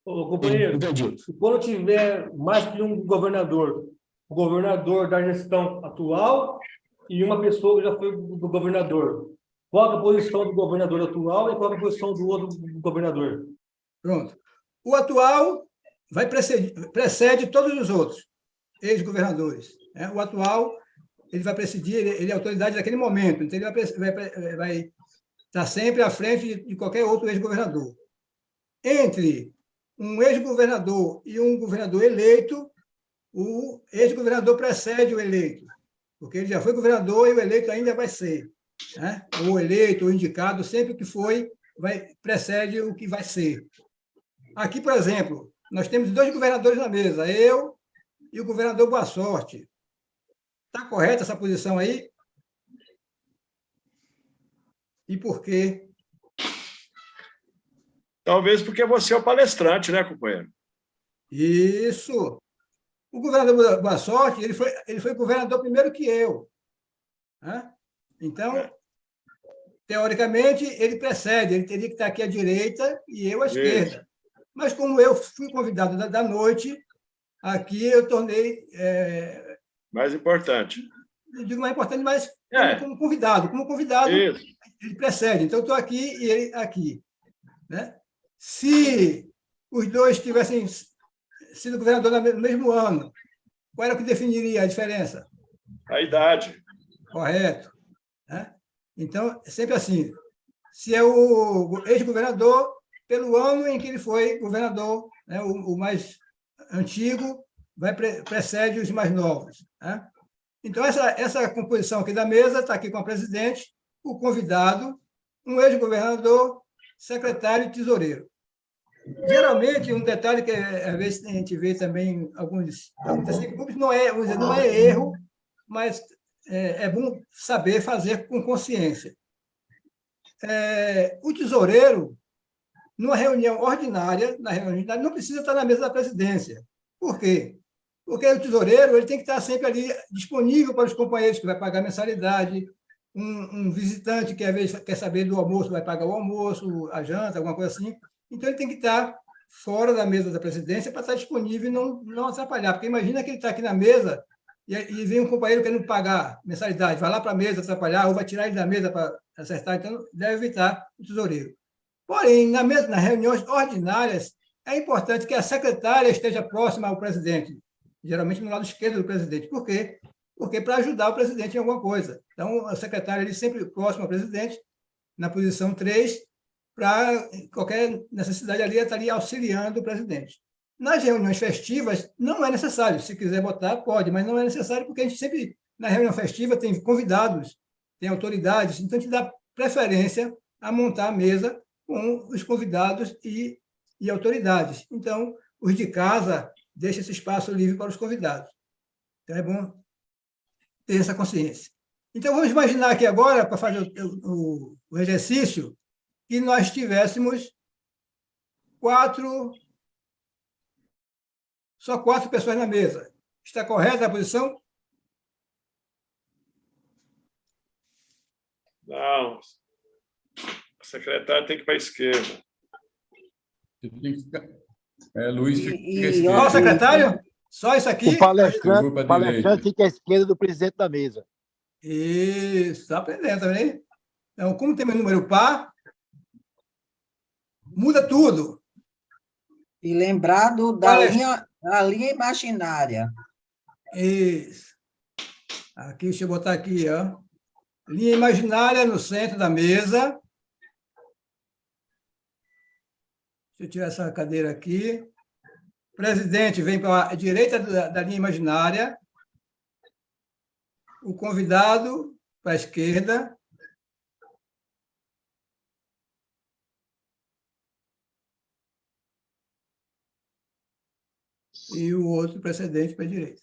Ô, companheiro, entendi. Quando tiver mais que um governador, o governador da gestão atual e uma pessoa que já foi do governador, qual é a posição do governador atual e qual é a posição do outro governador? Pronto. O atual precede todos os outros ex-governadores. O atual ele vai presidir, ele é autoridade naquele momento, então ele vai estar sempre à frente de qualquer outro ex-governador. Entre um ex-governador e um governador eleito, o ex-governador precede o eleito, porque ele já foi governador e o eleito ainda vai ser. O eleito, o indicado, sempre o que foi, precede o que vai ser. Aqui, por exemplo, nós temos 2 governadores na mesa, eu e o governador Boa Sorte. Está correta essa posição aí? E por quê? Talvez porque você é o palestrante, né, companheiro? Isso. O governador Boa Sorte, ele foi governador primeiro que eu. Então, teoricamente, ele precede, ele teria que estar aqui à direita e eu à esquerda. Mas como eu fui convidado da noite, aqui eu tornei... mais importante. Eu digo mais importante, mas como convidado. Como convidado, ele precede. Então, eu estou aqui e ele aqui. Se os dois tivessem sido governador no mesmo ano, qual era o que definiria a diferença? A idade. Correto. Então, é sempre assim. Se é o ex-governador, pelo ano em que ele foi governador, o mais antigo precede os mais novos. Então, essa composição aqui da mesa está aqui com a presidente, o convidado, um ex-governador, secretário e tesoureiro. Geralmente, um detalhe que às vezes a gente vê também alguns grupos, não é erro, mas é bom saber fazer com consciência. O tesoureiro, numa reunião ordinária, não precisa estar na mesa da presidência. Por quê? Porque o tesoureiro ele tem que estar sempre ali disponível para os companheiros que vai pagar mensalidade, um visitante que às vezes quer saber do almoço, vai pagar o almoço, a janta, alguma coisa assim. Então, ele tem que estar fora da mesa da presidência para estar disponível e não atrapalhar. Porque imagina que ele está aqui na mesa e vem um companheiro querendo pagar mensalidade, vai lá para a mesa atrapalhar ou vai tirar ele da mesa para acertar. Então, deve evitar o tesoureiro. Porém, nas reuniões ordinárias, é importante que a secretária esteja próxima ao presidente, geralmente no lado esquerdo do presidente. Por quê? Porque para ajudar o presidente em alguma coisa. Então, a secretária ele sempre próxima ao presidente, na posição 3, para qualquer necessidade ali, estaria auxiliando o presidente. Nas reuniões festivas, não é necessário. Se quiser botar, pode, mas não é necessário, porque a gente sempre, na reunião festiva, tem convidados, tem autoridades, então a gente dá preferência a montar a mesa com os convidados e autoridades. Então, os de casa deixam esse espaço livre para os convidados. Então, é bom ter essa consciência. Então, vamos imaginar aqui agora, para fazer o exercício, que nós tivéssemos só 4 pessoas na mesa. Está correta a posição? Não. O secretário tem que ir para a esquerda. Luiz fica à esquerda. Só o secretário? Só isso aqui? O palestrante fica à esquerda do presidente da mesa. Isso, está aprendendo também. Então, como tem meu número par, muda tudo. E lembrado da linha imaginária. Isso. Aqui, deixa eu botar aqui, ó. Linha imaginária no centro da mesa. Deixa eu tirar essa cadeira aqui. O presidente vem para a direita da linha imaginária. O convidado para a esquerda. E o outro precedente para a direita.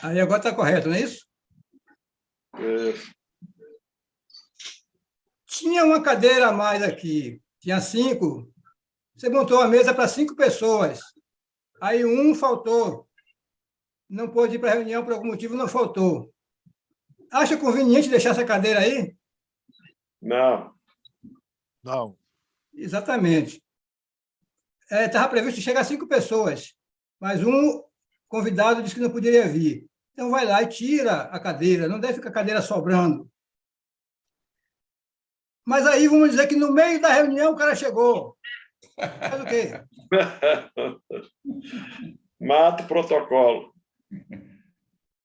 Aí agora está correto, não é isso? Tinha uma cadeira a mais aqui, tinha 5. Você montou a mesa para 5 pessoas. Aí um faltou. Não pôde ir para a reunião por algum motivo, não faltou. Acha conveniente deixar essa cadeira aí? Não. Não. Exatamente. Estava previsto chegar 5 pessoas, mas um convidado disse que não poderia vir. Então, vai lá e tira a cadeira, não deve ficar a cadeira sobrando. Mas aí vamos dizer que no meio da reunião o cara chegou. Faz o quê? Mata o protocolo.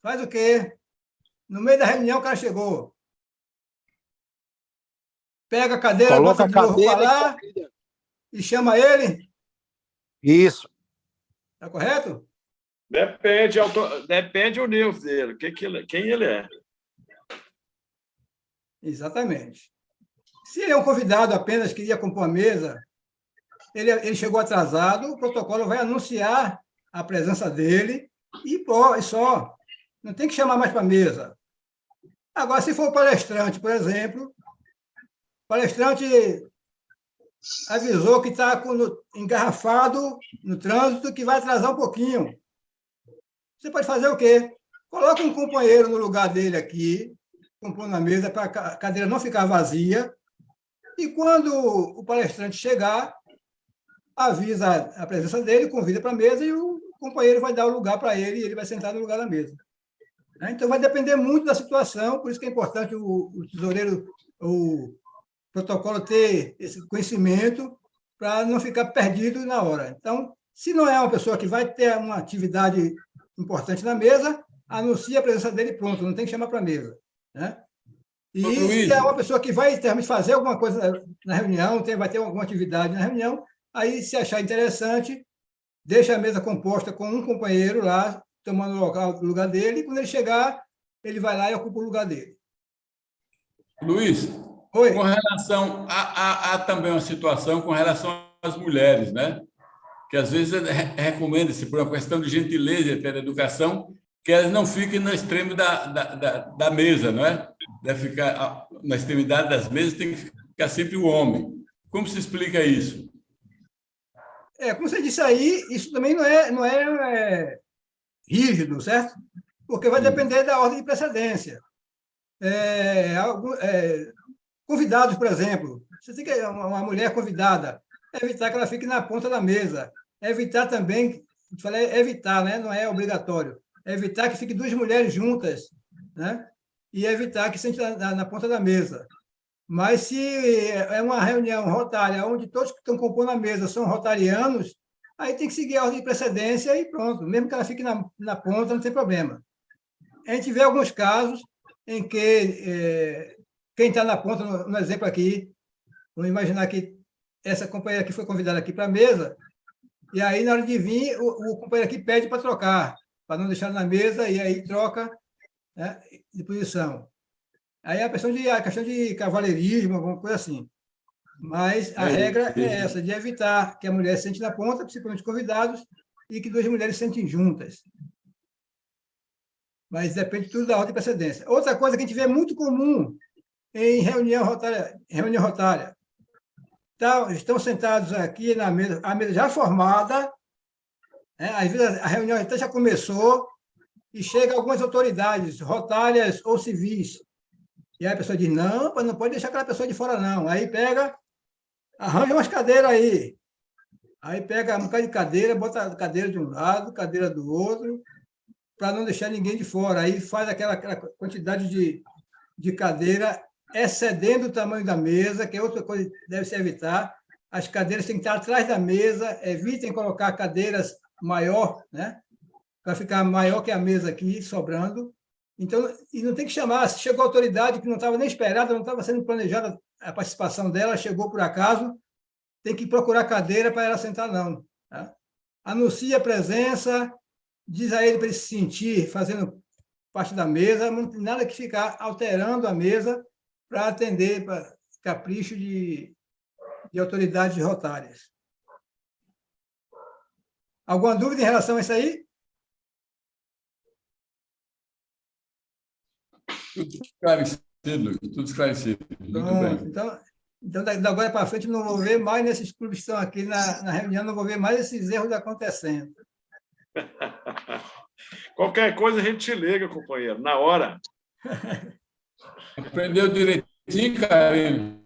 Faz o quê? No meio da reunião o cara chegou. Pega a cadeira, Coloca bota de novo para lá e chama ele. Isso. Está correto? Depende do nível dele, quem ele é. Exatamente. Se ele é um convidado apenas que ia compor a mesa, ele chegou atrasado, o protocolo vai anunciar a presença dele e só. Não tem que chamar mais para a mesa. Agora, se for o palestrante, por exemplo, o palestrante avisou que está engarrafado no trânsito, que vai atrasar um pouquinho. Você pode fazer o quê? Coloca um companheiro no lugar dele aqui, compondo na mesa, para a cadeira não ficar vazia, e quando o palestrante chegar, avisa a presença dele, convida para a mesa e o companheiro vai dar o lugar para ele e ele vai sentar no lugar da mesa. Então, vai depender muito da situação, por isso que é importante o tesoureiro, o protocolo ter esse conhecimento para não ficar perdido na hora. Então, se não é uma pessoa que vai ter uma atividade importante na mesa, anuncia a presença dele, pronto, não tem que chamar para a mesa. Né? E se é uma pessoa que vai fazer alguma coisa na reunião, vai ter alguma atividade na reunião, aí, se achar interessante, deixa a mesa composta com um companheiro lá, tomando o lugar dele, e quando ele chegar, ele vai lá e ocupa o lugar dele. Luiz, oi. Com relação há também uma situação com relação às mulheres, né? Que às vezes recomenda-se, por uma questão de gentileza e até da educação, que elas não fiquem no extremo da mesa, não é? Deve ficar na extremidade das mesas, tem que ficar sempre o homem. Como se explica isso? Como você disse aí, isso também não é rígido, certo? Porque vai depender da ordem de precedência. Convidados, por exemplo, você tem que uma mulher convidada, evitar que ela fique na ponta da mesa, evitar também, evitar, né? Não é obrigatório, evitar que fiquem 2 mulheres juntas, né? E evitar que sente na ponta da mesa. Mas se é uma reunião rotária onde todos que estão compondo a mesa são rotarianos, aí tem que seguir a ordem de precedência e pronto. Mesmo que ela fique na ponta, não tem problema. A gente vê alguns casos em que quem está na ponta, no exemplo aqui, vamos imaginar que essa companheira aqui foi convidada aqui para a mesa, e aí, na hora de vir, o companheiro aqui pede para trocar, para não deixar na mesa, e aí troca, né, de posição. Aí é a questão de cavalheirismo, alguma coisa assim. Mas a regra é essa, de evitar que a mulher sente na ponta, principalmente convidados, e que 2 mulheres sentem juntas. Mas depende tudo da ordem de precedência. Outra coisa que a gente vê muito comum em reunião rotária. Estão sentados aqui na mesa, a mesa já formada, né? Às vezes a reunião até já começou, e chega algumas autoridades rotárias ou civis. E aí a pessoa diz, não pode deixar aquela pessoa de fora, não. Aí arranja umas cadeiras aí. Aí pega um bocado de cadeira, bota a cadeira de um lado, cadeira do outro, para não deixar ninguém de fora. Aí faz aquela quantidade de cadeira excedendo o tamanho da mesa, que é outra coisa que deve se evitar. As cadeiras têm que estar atrás da mesa, evitem colocar cadeiras maior, né? Para ficar maior que a mesa aqui, sobrando. Então, e não tem que chamar, se chegou a autoridade que não estava nem esperada, não estava sendo planejada a participação dela, chegou por acaso, tem que procurar cadeira para ela sentar, não. Tá? Anuncia a presença, diz a ele para ele se sentir fazendo parte da mesa, não tem nada que ficar alterando a mesa para atender para capricho de autoridades rotárias. Alguma dúvida em relação a isso aí? Claro, tudo esclarecido. Muito Pronto, bem. Então, da agora para frente, não vou ver mais nesses clubes que estão aqui na reunião, não vou ver mais esses erros acontecendo. Qualquer coisa a gente te liga, companheiro, na hora. Aprendeu direitinho, Karina?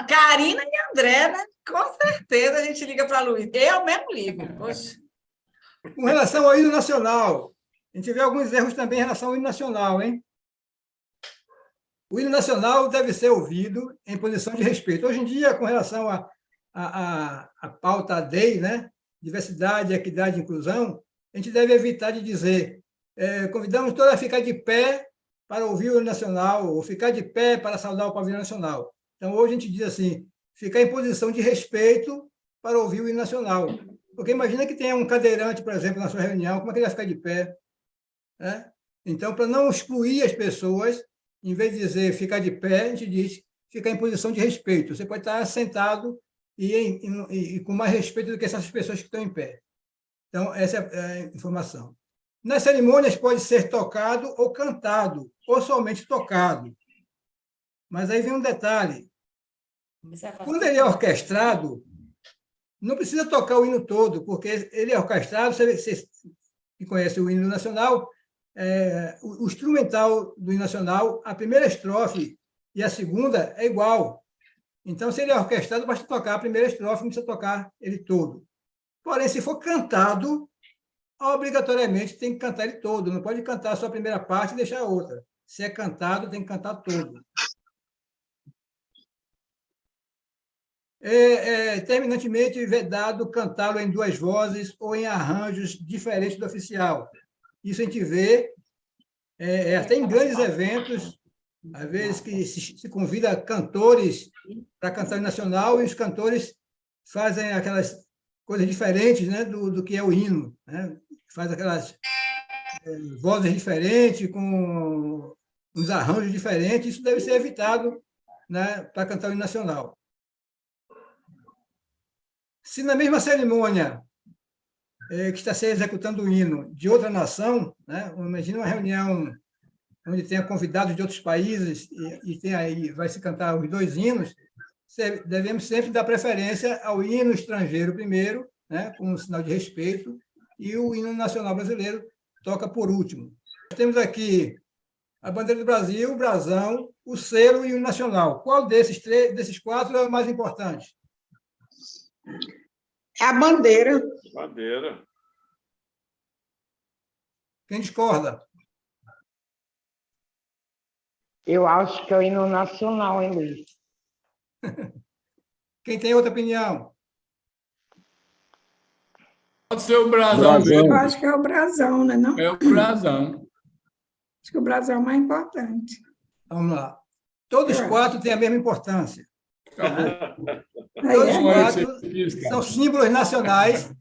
Karina e André, né? Com certeza a gente liga para Luiz. Eu mesmo ligo. Poxa. Com relação ao hino nacional, a gente vê alguns erros também em relação ao hino nacional, hein? O hino nacional deve ser ouvido em posição de respeito. Hoje em dia, com relação à pauta DEI, né? Diversidade, equidade e inclusão, a gente deve evitar de dizer convidamos todos a ficar de pé para ouvir o hino nacional, ou ficar de pé para saudar o pavilhão nacional. Então, hoje a gente diz assim, ficar em posição de respeito para ouvir o hino nacional. Porque imagina que tenha um cadeirante, por exemplo, na sua reunião, como é que ele vai ficar de pé? Né? Então, para não excluir as pessoas, em vez de dizer ficar de pé, a gente diz ficar em posição de respeito. Você pode estar sentado e com mais respeito do que essas pessoas que estão em pé. Então, essa é a informação. Nas cerimônias pode ser tocado ou cantado, ou somente tocado. Mas aí vem um detalhe. Quando ele é orquestrado, não precisa tocar o hino todo, porque ele é orquestrado, você que conhece o hino nacional, o instrumental do hino nacional, a primeira estrofe e a segunda é igual. Então, se ele é orquestrado, basta tocar a primeira estrofe, não precisa tocar ele todo. Porém, se for cantado, obrigatoriamente tem que cantar ele todo, não pode cantar só a primeira parte e deixar a outra. Se é cantado, tem que cantar todo. Terminantemente vedado cantá-lo em duas vozes ou em arranjos diferentes do oficial. Isso a gente vê até em grandes eventos, às vezes que se convida cantores para cantar o nacional e os cantores fazem aquelas coisas diferentes, né, do que é o hino, né? Faz aquelas vozes diferentes, com uns arranjos diferentes. Isso deve ser evitado, né, para cantar o hino nacional. Se na mesma cerimônia que está se executando o hino de outra nação, né, imagina uma reunião onde tenha convidados de outros países e tem aí, vai se cantar os dois hinos, devemos sempre dar preferência ao hino estrangeiro primeiro, né, como um sinal de respeito, e o hino nacional brasileiro toca por último. Temos aqui a bandeira do Brasil, o brasão, o selo e o nacional. Qual desses quatro é o mais importante? É a bandeira. Bandeira. Quem discorda? Eu acho que é o hino nacional, hein, Luiz? Quem tem outra opinião? Pode ser o brasão mesmo. Eu acho que é o brasão, né? Não? É o brasão. Acho que o brasão é o mais importante. Vamos lá. Todos os quatro têm a mesma importância. Todos os quatro são símbolos nacionais.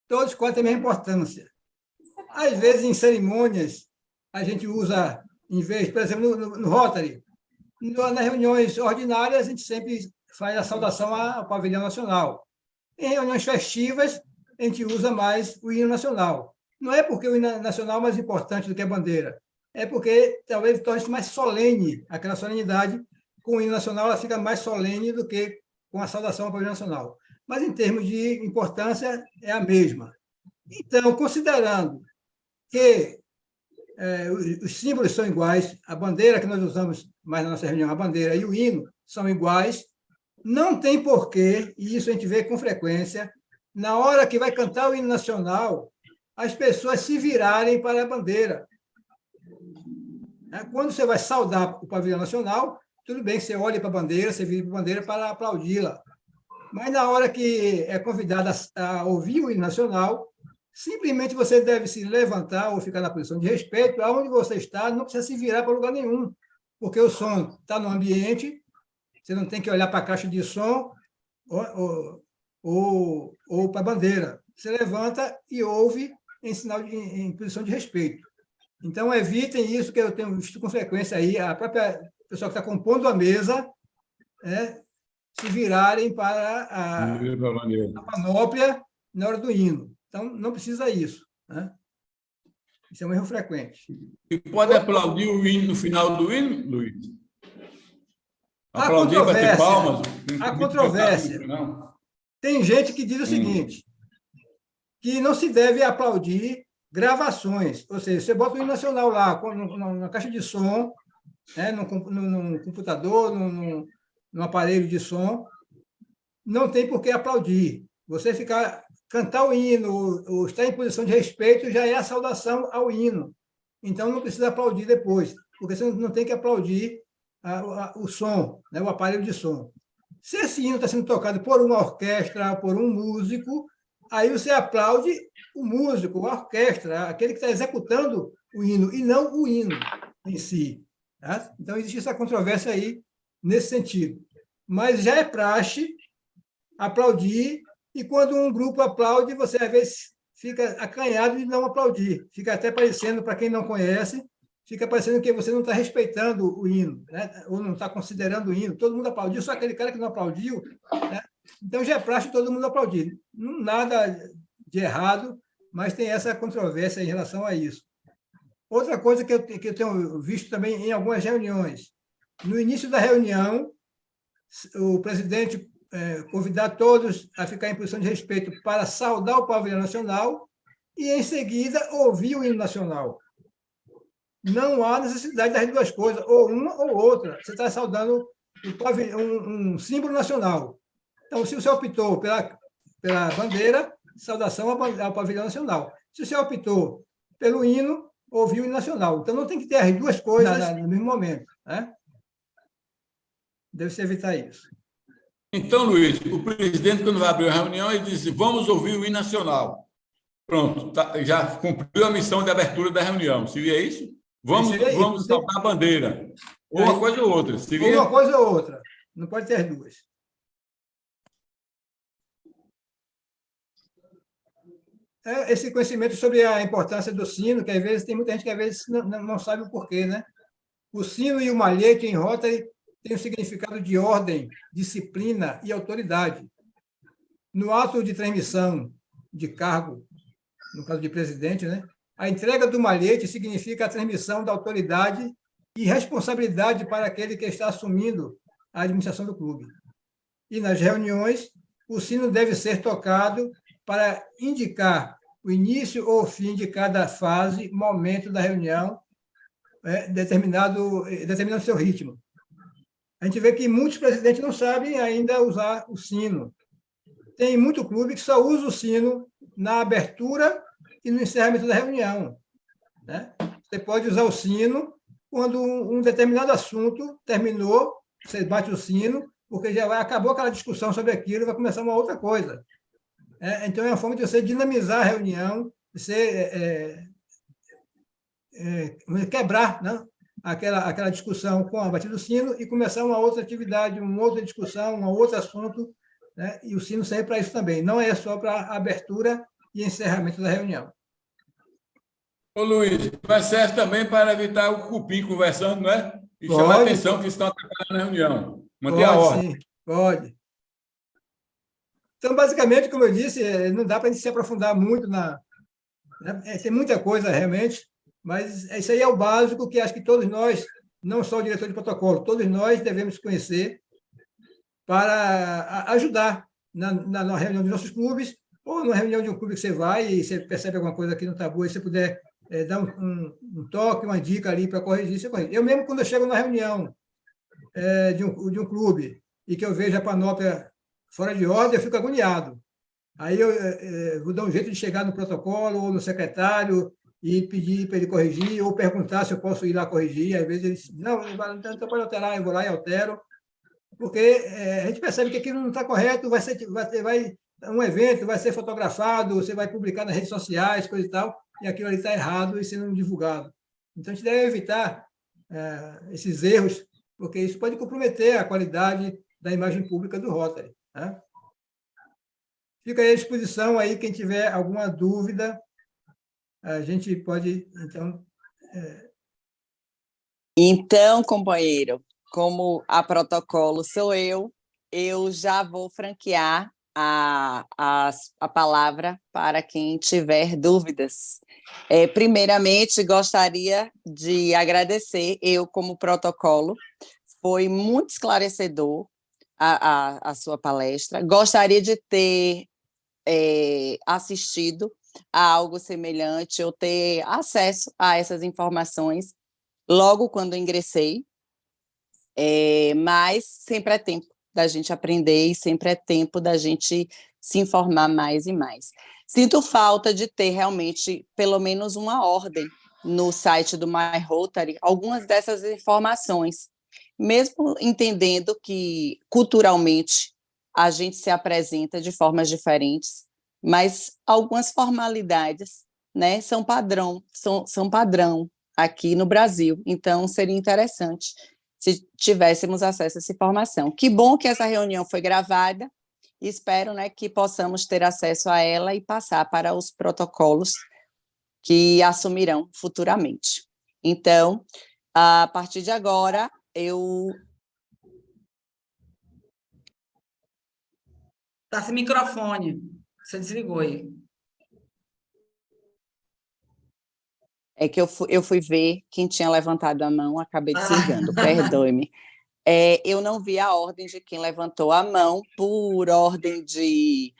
Todos os quatro têm a mesma importância. Às vezes, em cerimônias, a gente usa, em vez, por exemplo, no Rotary, nas reuniões ordinárias, a gente sempre faz a saudação ao pavilhão nacional. Em reuniões festivas, a gente usa mais o hino nacional. Não é porque o hino nacional é mais importante do que a bandeira, é porque talvez torne-se mais solene aquela solenidade. Com o hino nacional, ela fica mais solene do que com a saudação ao pavilhão nacional. Mas, em termos de importância, é a mesma. Então, considerando que os símbolos são iguais, a bandeira que nós usamos mais na nossa reunião, a bandeira e o hino são iguais, não tem porquê, e isso a gente vê com frequência, na hora que vai cantar o hino nacional, as pessoas se virarem para a bandeira. Quando você vai saudar o pavilhão nacional, tudo bem, você olha para a bandeira, você vira para a bandeira para aplaudi-la. Mas na hora que é convidado a ouvir o hino nacional, simplesmente você deve se levantar ou ficar na posição de respeito, aonde você está, não precisa se virar para lugar nenhum, porque o som está no ambiente, você não tem que olhar para a caixa de som ou para a bandeira. Você levanta e ouve em posição de respeito. Então, evitem isso, que eu tenho visto com frequência aí, a própria pessoa que está compondo a mesa se virarem para a panóplia na hora do hino. Então, não precisa isso. Né? Isso é um erro frequente. E pode aplaudir o hino no final do hino, Luiz? Aplaudir, bater palmas? Há controvérsia. Tem gente que diz o seguinte, que não se deve aplaudir gravações, ou seja, você bota o hino nacional lá, na caixa de som, né, num computador, num aparelho de som, não tem por que aplaudir. Você cantar o hino, ou estar em posição de respeito, já é a saudação ao hino. Então, não precisa aplaudir depois, porque você não tem que aplaudir o som, né, o aparelho de som. Se esse hino está sendo tocado por uma orquestra, por um músico, aí você aplaude o músico, a orquestra, aquele que está executando o hino, e não o hino em si. Tá? Então, existe essa controvérsia aí, nesse sentido. Mas já é praxe aplaudir, e quando um grupo aplaude, você, às vezes, fica acanhado de não aplaudir. Fica até parecendo, para quem não conhece, fica parecendo que você não está respeitando o hino, né? Ou não está considerando o hino. Todo mundo aplaudiu, só aquele cara que não aplaudiu. Né? Então, já é praxe todo mundo aplaudir. Nada de errado, mas tem essa controvérsia em relação a isso. Outra coisa que eu tenho visto também em algumas reuniões. No início da reunião, o presidente convidar todos a ficar em posição de respeito para saudar o pavilhão nacional e, em seguida, ouvir o hino nacional. Não há necessidade das duas coisas, ou uma ou outra. Você está saudando um símbolo nacional. Então, se você optou pela bandeira, saudação ao pavilhão nacional. Se você optou pelo hino, ouvir o hino nacional. Então, não tem que ter as duas coisas no mesmo momento. Né? Deve-se evitar isso. Então, Luiz, o presidente, quando vai abrir a reunião, ele diz: vamos ouvir o hino nacional. Pronto, já cumpriu a missão de abertura da reunião. Seria isso? Vamos saltar a bandeira. Ou uma coisa ou outra. Ou uma coisa ou outra. Não pode ter as duas. Esse conhecimento sobre a importância do sino, que às vezes tem muita gente que às vezes não sabe o porquê, né? O sino e o malhete em Rotary têm o significado de ordem, disciplina e autoridade. No ato de transmissão de cargo, no caso de presidente, né? A entrega do malhete significa a transmissão da autoridade e responsabilidade para aquele que está assumindo a administração do clube. E nas reuniões, o sino deve ser tocado para indicar o início ou o fim de cada fase, momento da reunião, determinando o seu ritmo. A gente vê que muitos presidentes não sabem ainda usar o sino. Tem muito clube que só usa o sino na abertura e no encerramento da reunião. Né? Você pode usar o sino quando um determinado assunto terminou, você bate o sino, porque já acabou aquela discussão sobre aquilo e vai começar uma outra coisa. Então, é uma forma de você dinamizar a reunião, você quebrar, né? aquela discussão com a batida do sino e começar uma outra atividade, uma outra discussão, um outro assunto, né? E o sino serve para isso também, não é só para abertura e encerramento da reunião. Ô, Luiz, mas serve também para evitar o cupim conversando, não é? E chamar a atenção que estão atrapalhando na reunião. Manter a ordem. Sim, pode. Então, basicamente, como eu disse, não dá para a gente se aprofundar muito tem muita coisa, realmente, mas isso aí é o básico que acho que todos nós, não só o diretor de protocolo, todos nós devemos conhecer para ajudar na reunião dos nossos clubes, ou na reunião de um clube que você vai e você percebe alguma coisa que não está boa, e você puder dar um toque, uma dica ali para corrigir, você corrige. Eu mesmo, quando eu chego na reunião de um clube e que eu vejo a panóplia fora de ordem, eu fico agoniado. Aí eu vou dar um jeito de chegar no protocolo ou no secretário e pedir para ele corrigir, ou perguntar se eu posso ir lá corrigir. Às vezes ele diz, não, então pode alterar, eu vou lá e altero, porque a gente percebe que aquilo não está correto, um evento vai ser fotografado, você vai publicar nas redes sociais, coisa e tal, e aquilo ali está errado e sendo divulgado. Então, a gente deve evitar esses erros, porque isso pode comprometer a qualidade da imagem pública do Rotary. Né? Fica aí à disposição, aí, quem tiver alguma dúvida, a gente pode, então... Então, companheiro, como a protocolo sou eu já vou franquear a palavra para quem tiver dúvidas. Primeiramente, gostaria de agradecer, eu como protocolo, foi muito esclarecedor a sua palestra. Gostaria de ter assistido a algo semelhante, ou ter acesso a essas informações logo quando ingressei, mas sempre é tempo da gente aprender e sempre é tempo da gente se informar mais e mais. Sinto falta de ter realmente pelo menos uma ordem no site do My Rotary, algumas dessas informações, mesmo entendendo que culturalmente a gente se apresenta de formas diferentes, mas algumas formalidades, né, são padrão aqui no Brasil. Então, seria interessante se tivéssemos acesso a essa informação. Que bom que essa reunião foi gravada, e espero, né, que possamos ter acesso a ela e passar para os protocolos que assumirão futuramente. Então, a partir de agora, Está sem microfone. Você desligou aí. É que eu fui ver quem tinha levantado a mão, acabei desligando, perdoe-me. Eu não vi a ordem de quem levantou a mão, por ordem de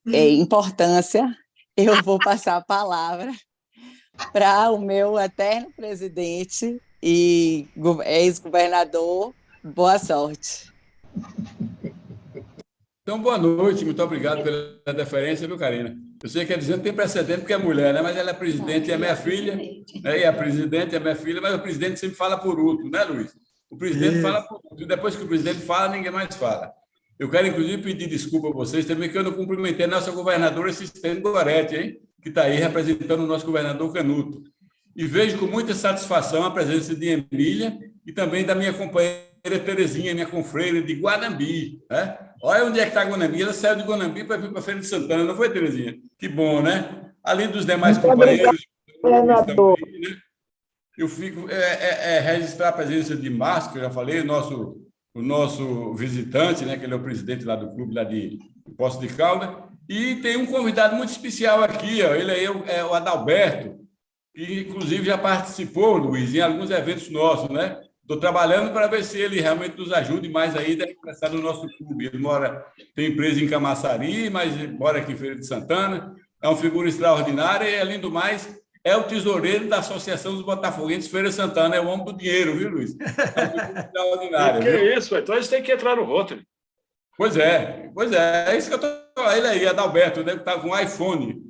importância, eu vou passar a palavra para o meu eterno presidente e ex-governador. Boa sorte. Então, boa noite, muito obrigado pela deferência, viu, Karina? Eu sei que a Dizendo tem precedente porque é mulher, né? Mas ela é presidente e é minha filha, né? E a presidente é minha filha, mas o presidente sempre fala por último, né, Luiz? O presidente fala por último, e depois que o presidente fala, ninguém mais fala. Eu quero, inclusive, pedir desculpa a vocês também, que eu não cumprimentei a nossa governadora Sistênio Goretti, hein? Que está aí representando o nosso governador Canuto. E vejo com muita satisfação a presença de Emília e também da minha companheira Terezinha, minha confreira de Guanambi, né? Olha onde é que está Guanambi. Ela saiu de Guanambi para vir para a Feira de Santana, não foi, Terezinha? Que bom, né? Além dos demais companheiros também, né? Eu fico registrar a presença de Márcio, que eu já falei, o nosso visitante, né? Que ele é o presidente lá do clube lá de Poços de Caldas. E tem um convidado muito especial aqui, ó. Ele aí é o Adalberto, que inclusive já participou, Luiz, em alguns eventos nossos, né? Estou trabalhando para ver se ele realmente nos ajude mais aí a ingressar no nosso clube. Ele tem empresa em Camaçari, mas mora aqui em Feira de Santana. É uma figura extraordinária e, além do mais, é o tesoureiro da Associação dos Botafoguenses Feira de Santana. É o homem do dinheiro, viu, Luiz? É uma figura extraordinária. Que é isso? Então eles têm que entrar no Rotary. Pois é. É isso que eu estou falando. Ele aí, Adalberto, né, que está com o iPhone,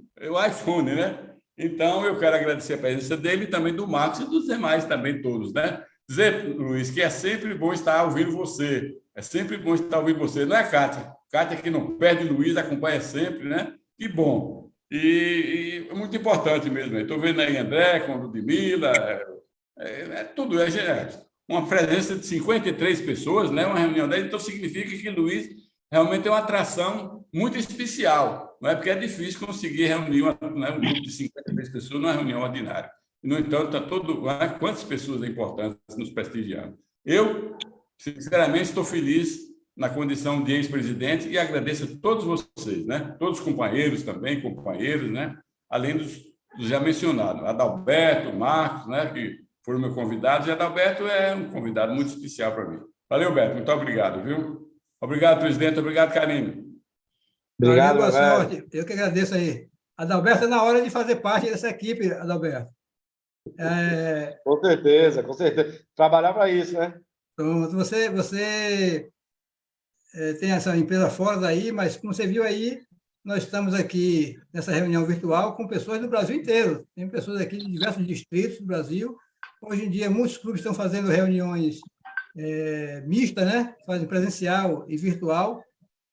né? Então, eu quero agradecer a presença dele e também do Marcos e dos demais também, todos, né? Dizer, Luiz, que é sempre bom estar ouvindo você. É sempre bom estar ouvindo você. Não é, Kátia? Kátia que não perde Luiz, acompanha sempre, né? Que bom. E é muito importante mesmo. Estou vendo aí André, com Ludmila, tudo. Uma presença de 53 pessoas, né? Uma reunião dessa. Então, significa que Luiz realmente é uma atração muito especial. Não é porque é difícil conseguir reunir um grupo de 53 pessoas numa reunião ordinária. No entanto, está quantas pessoas importantes nos prestigiando. Eu, sinceramente, estou feliz na condição de ex-presidente e agradeço a todos vocês, né? Todos os companheiros também, né? Além dos já mencionados, Adalberto, Marcos, né? Que foram meus convidados, e Adalberto é um convidado muito especial para mim. Valeu, Beto, muito obrigado, viu? Obrigado, presidente, obrigado, Karine. Obrigado, boa sorte. Eu que agradeço aí. Adalberto, é na hora de fazer parte dessa equipe, Adalberto. Com certeza, com certeza. Trabalhar para isso, né? Pronto, você tem essa empresa fora daí, mas como você viu aí, nós estamos aqui nessa reunião virtual com pessoas do Brasil inteiro. Tem pessoas aqui de diversos distritos do Brasil. Hoje em dia, muitos clubes estão fazendo reuniões mistas, né? Fazem presencial e virtual,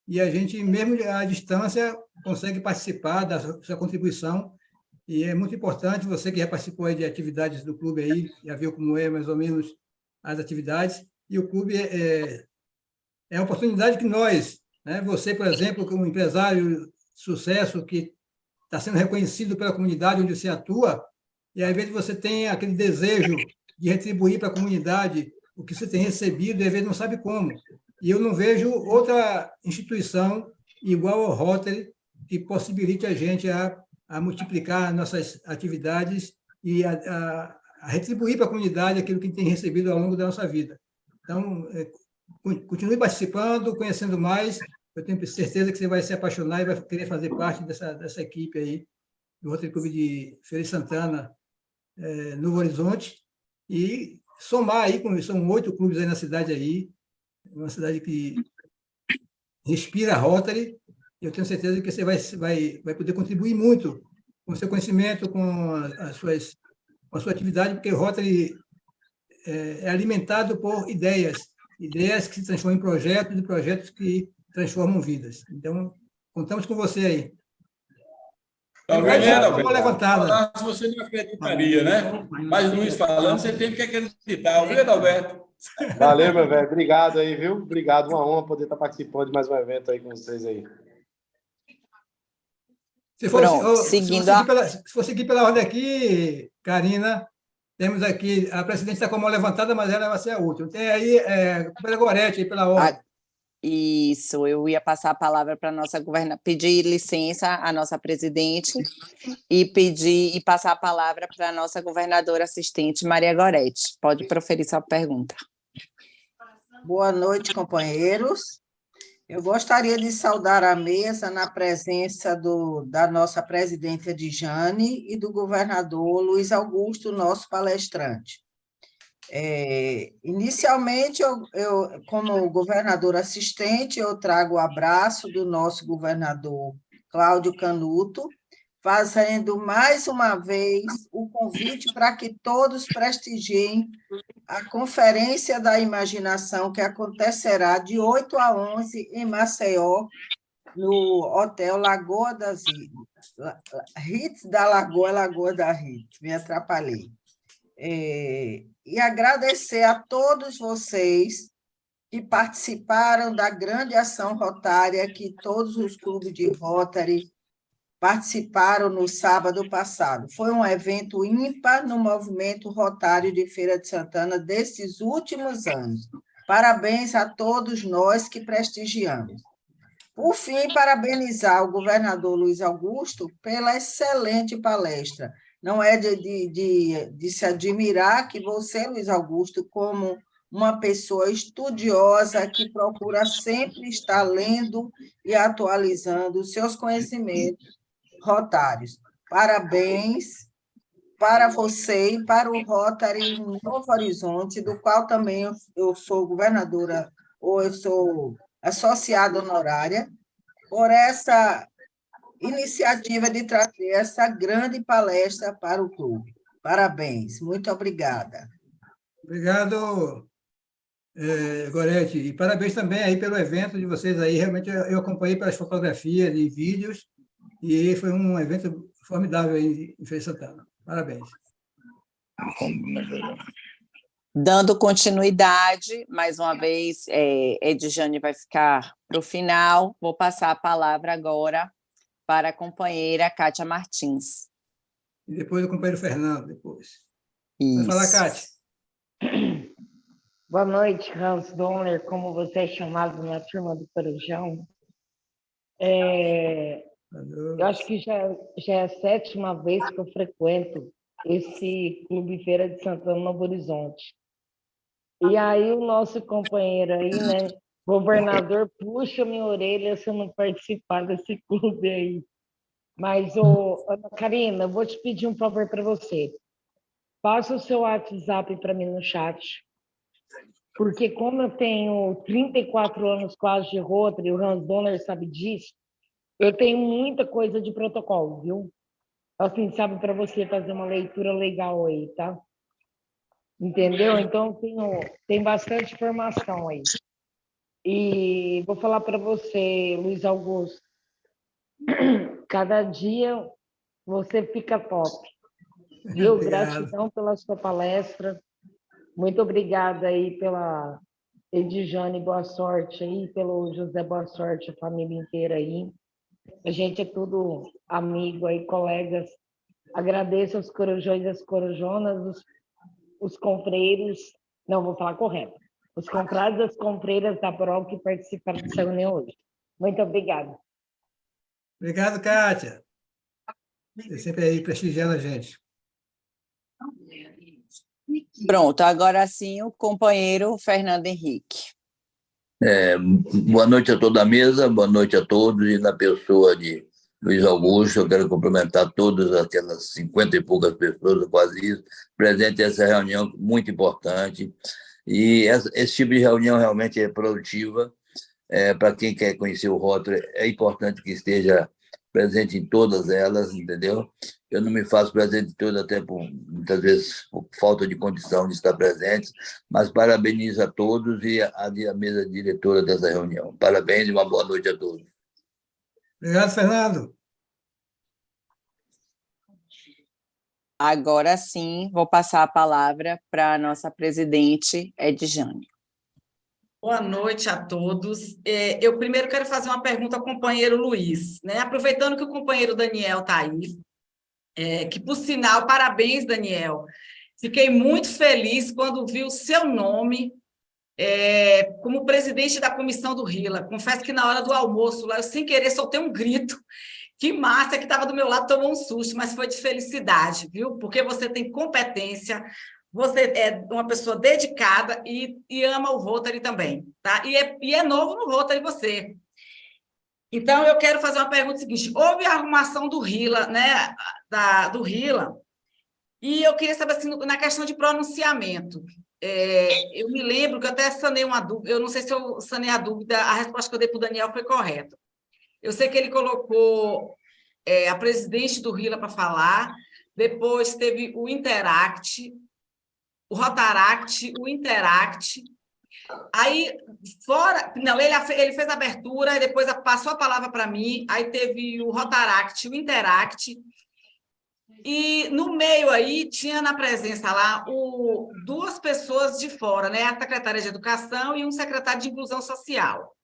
e a gente, mesmo à distância, consegue participar da sua contribuição. E é muito importante, você que já participou aí de atividades do clube aí, já viu como é mais ou menos as atividades, e o clube é a oportunidade que nós, né, você, por exemplo, como empresário de sucesso que está sendo reconhecido pela comunidade onde você atua, e às vezes você tem aquele desejo de retribuir para a comunidade o que você tem recebido, e às vezes não sabe como. E eu não vejo outra instituição igual ao Rotary que possibilite a gente a multiplicar nossas atividades e a retribuir para a comunidade aquilo que tem recebido ao longo da nossa vida. Então, continue participando, conhecendo mais. Eu tenho certeza que você vai se apaixonar e vai querer fazer parte dessa equipe aí, do Rotary Clube de Feira de Santana, Novo Horizonte, e somar aí, são 8 clubes aí na cidade aí, uma cidade que respira Rotary, e eu tenho certeza que você vai poder contribuir muito com o seu conhecimento, com a sua atividade, porque o Rotary é alimentado por ideias que se transformam em projetos, e projetos que transformam vidas. Então, contamos com você aí. Talvez uma levantada. Se você não acreditaria, né? Mas o Luiz falando, você tem que acreditar, viu, Adalberto? Valeu, meu velho. Obrigado aí, viu? Obrigado. Uma honra poder estar participando de mais um evento aí com vocês aí. Se for seguir pela ordem aqui, Karina, temos aqui, a presidente está com a mão levantada, mas ela vai ser a última. Tem aí, pela Gorete, aí pela ordem. Isso, eu ia passar a palavra para a nossa pedir licença à nossa presidente e passar a palavra para a nossa governadora assistente, Maria Gorete. Pode proferir sua pergunta. Boa noite, companheiros. Eu gostaria de saudar a mesa na presença da nossa presidente Edjane e do governador Luiz Augusto, nosso palestrante. Inicialmente, eu, como governador assistente, eu trago o abraço do nosso governador Cláudio Canuto, fazendo mais uma vez o convite para que todos prestigiem a Conferência da Imaginação, que acontecerá de 8 a 11 em Maceió, no Hotel Lagoa das Hits da Lagoa, Lagoa da Hits, me atrapalhei. E agradecer a todos vocês que participaram da grande ação rotária que todos os clubes de Rotary participaram no sábado passado. Foi um evento ímpar no movimento rotário de Feira de Santana desses últimos anos. Parabéns a todos nós que prestigiamos. Por fim, parabenizar o governador Luiz Augusto pela excelente palestra. Não é de se admirar que você, Luiz Augusto, como uma pessoa estudiosa que procura sempre estar lendo e atualizando os seus conhecimentos rotários. Parabéns para você e para o Rotary Novo Horizonte, do qual também eu sou governadora, ou eu sou associada honorária, por essa iniciativa de trazer essa grande palestra para o clube. Parabéns, muito obrigada. Obrigado, Gorete, e parabéns também aí pelo evento de vocês aí. Realmente eu acompanhei pelas fotografias e vídeos, e foi um evento formidável aí em Feira de Santana. Parabéns. Dando continuidade, mais uma vez, Edjane vai ficar para o final. Vou passar a palavra agora para a companheira Kátia Martins. E depois o companheiro Fernando, depois. Isso. Vai falar, Kátia. Boa noite, Hans Donner, como você é chamado na turma do Corujão. Eu acho que já é a 7ª vez que eu frequento esse Clube Feira de Santana Novo Horizonte. E aí o nosso companheiro aí, né, governador, puxa minha orelha se eu não participar desse clube aí. Mas, Ana Karina, eu vou te pedir um favor para você. Passa o seu WhatsApp para mim no chat, porque como eu tenho 34 anos quase de Rotary, o Hans Donner sabe disso, eu tenho muita coisa de protocolo, viu? Assim, sabe, para você fazer uma leitura legal aí, tá? Entendeu? Então, tem bastante informação aí. E vou falar para você, Luiz Augusto, cada dia você fica top. Viu? Gratidão pela sua palestra. Muito obrigada aí pela Edjane, boa sorte aí, pelo José, boa sorte, a família inteira aí. A gente é tudo amigo aí, colegas. Agradeço aos corujões e as corujonas, os confreiros, não vou falar correto, os comprados e as compreiras da Brol que participaram dessa reunião hoje. Muito obrigada. Obrigado, Kátia. Você sempre aí prestigiando a gente. Pronto, agora sim o companheiro Fernando Henrique. Boa noite a toda a mesa, boa noite a todos, e na pessoa de Luiz Augusto, eu quero cumprimentar todas aquelas 50 e poucas pessoas, quase isso, presentes nessa reunião muito importante, e esse tipo de reunião realmente é produtiva, para quem quer conhecer o Rotary, é importante que esteja presente em todas elas, entendeu? Eu não me faço presente em todas, até muitas vezes por falta de condição de estar presente, mas parabenizo a todos e a mesa diretora dessa reunião. Parabéns e uma boa noite a todos. Obrigado, Fernando. Agora sim, vou passar a palavra para a nossa presidente, Edjane. Boa noite a todos. Eu primeiro quero fazer uma pergunta ao companheiro Luiz, né? Aproveitando que o companheiro Daniel está aí, que, por sinal, parabéns, Daniel. Fiquei muito feliz quando vi o seu nome como presidente da comissão do RILA. Confesso que na hora do almoço, lá, eu sem querer soltei um grito. Que Márcia, que estava do meu lado, tomou um susto, mas foi de felicidade, viu? Porque você tem competência, você é uma pessoa dedicada e ama o Rotary também, tá? E é novo no Rotary você. Então, eu quero fazer uma pergunta seguinte. Houve a arrumação do RILA, né? Do RILA, e eu queria saber, assim, na questão de pronunciamento. Eu me lembro que eu até sanei uma dúvida, eu não sei se eu sanei a dúvida, a resposta que eu dei para o Daniel foi correta. Eu sei que ele colocou a presidente do RILA para falar, depois teve o Interact, o Rotaract, o Interact. Aí, fora... Não, ele fez a abertura, depois passou a palavra para mim, aí teve o Rotaract, o Interact, e no meio aí tinha na presença lá duas pessoas de fora, né? A secretária de Educação e um secretário de Inclusão Social.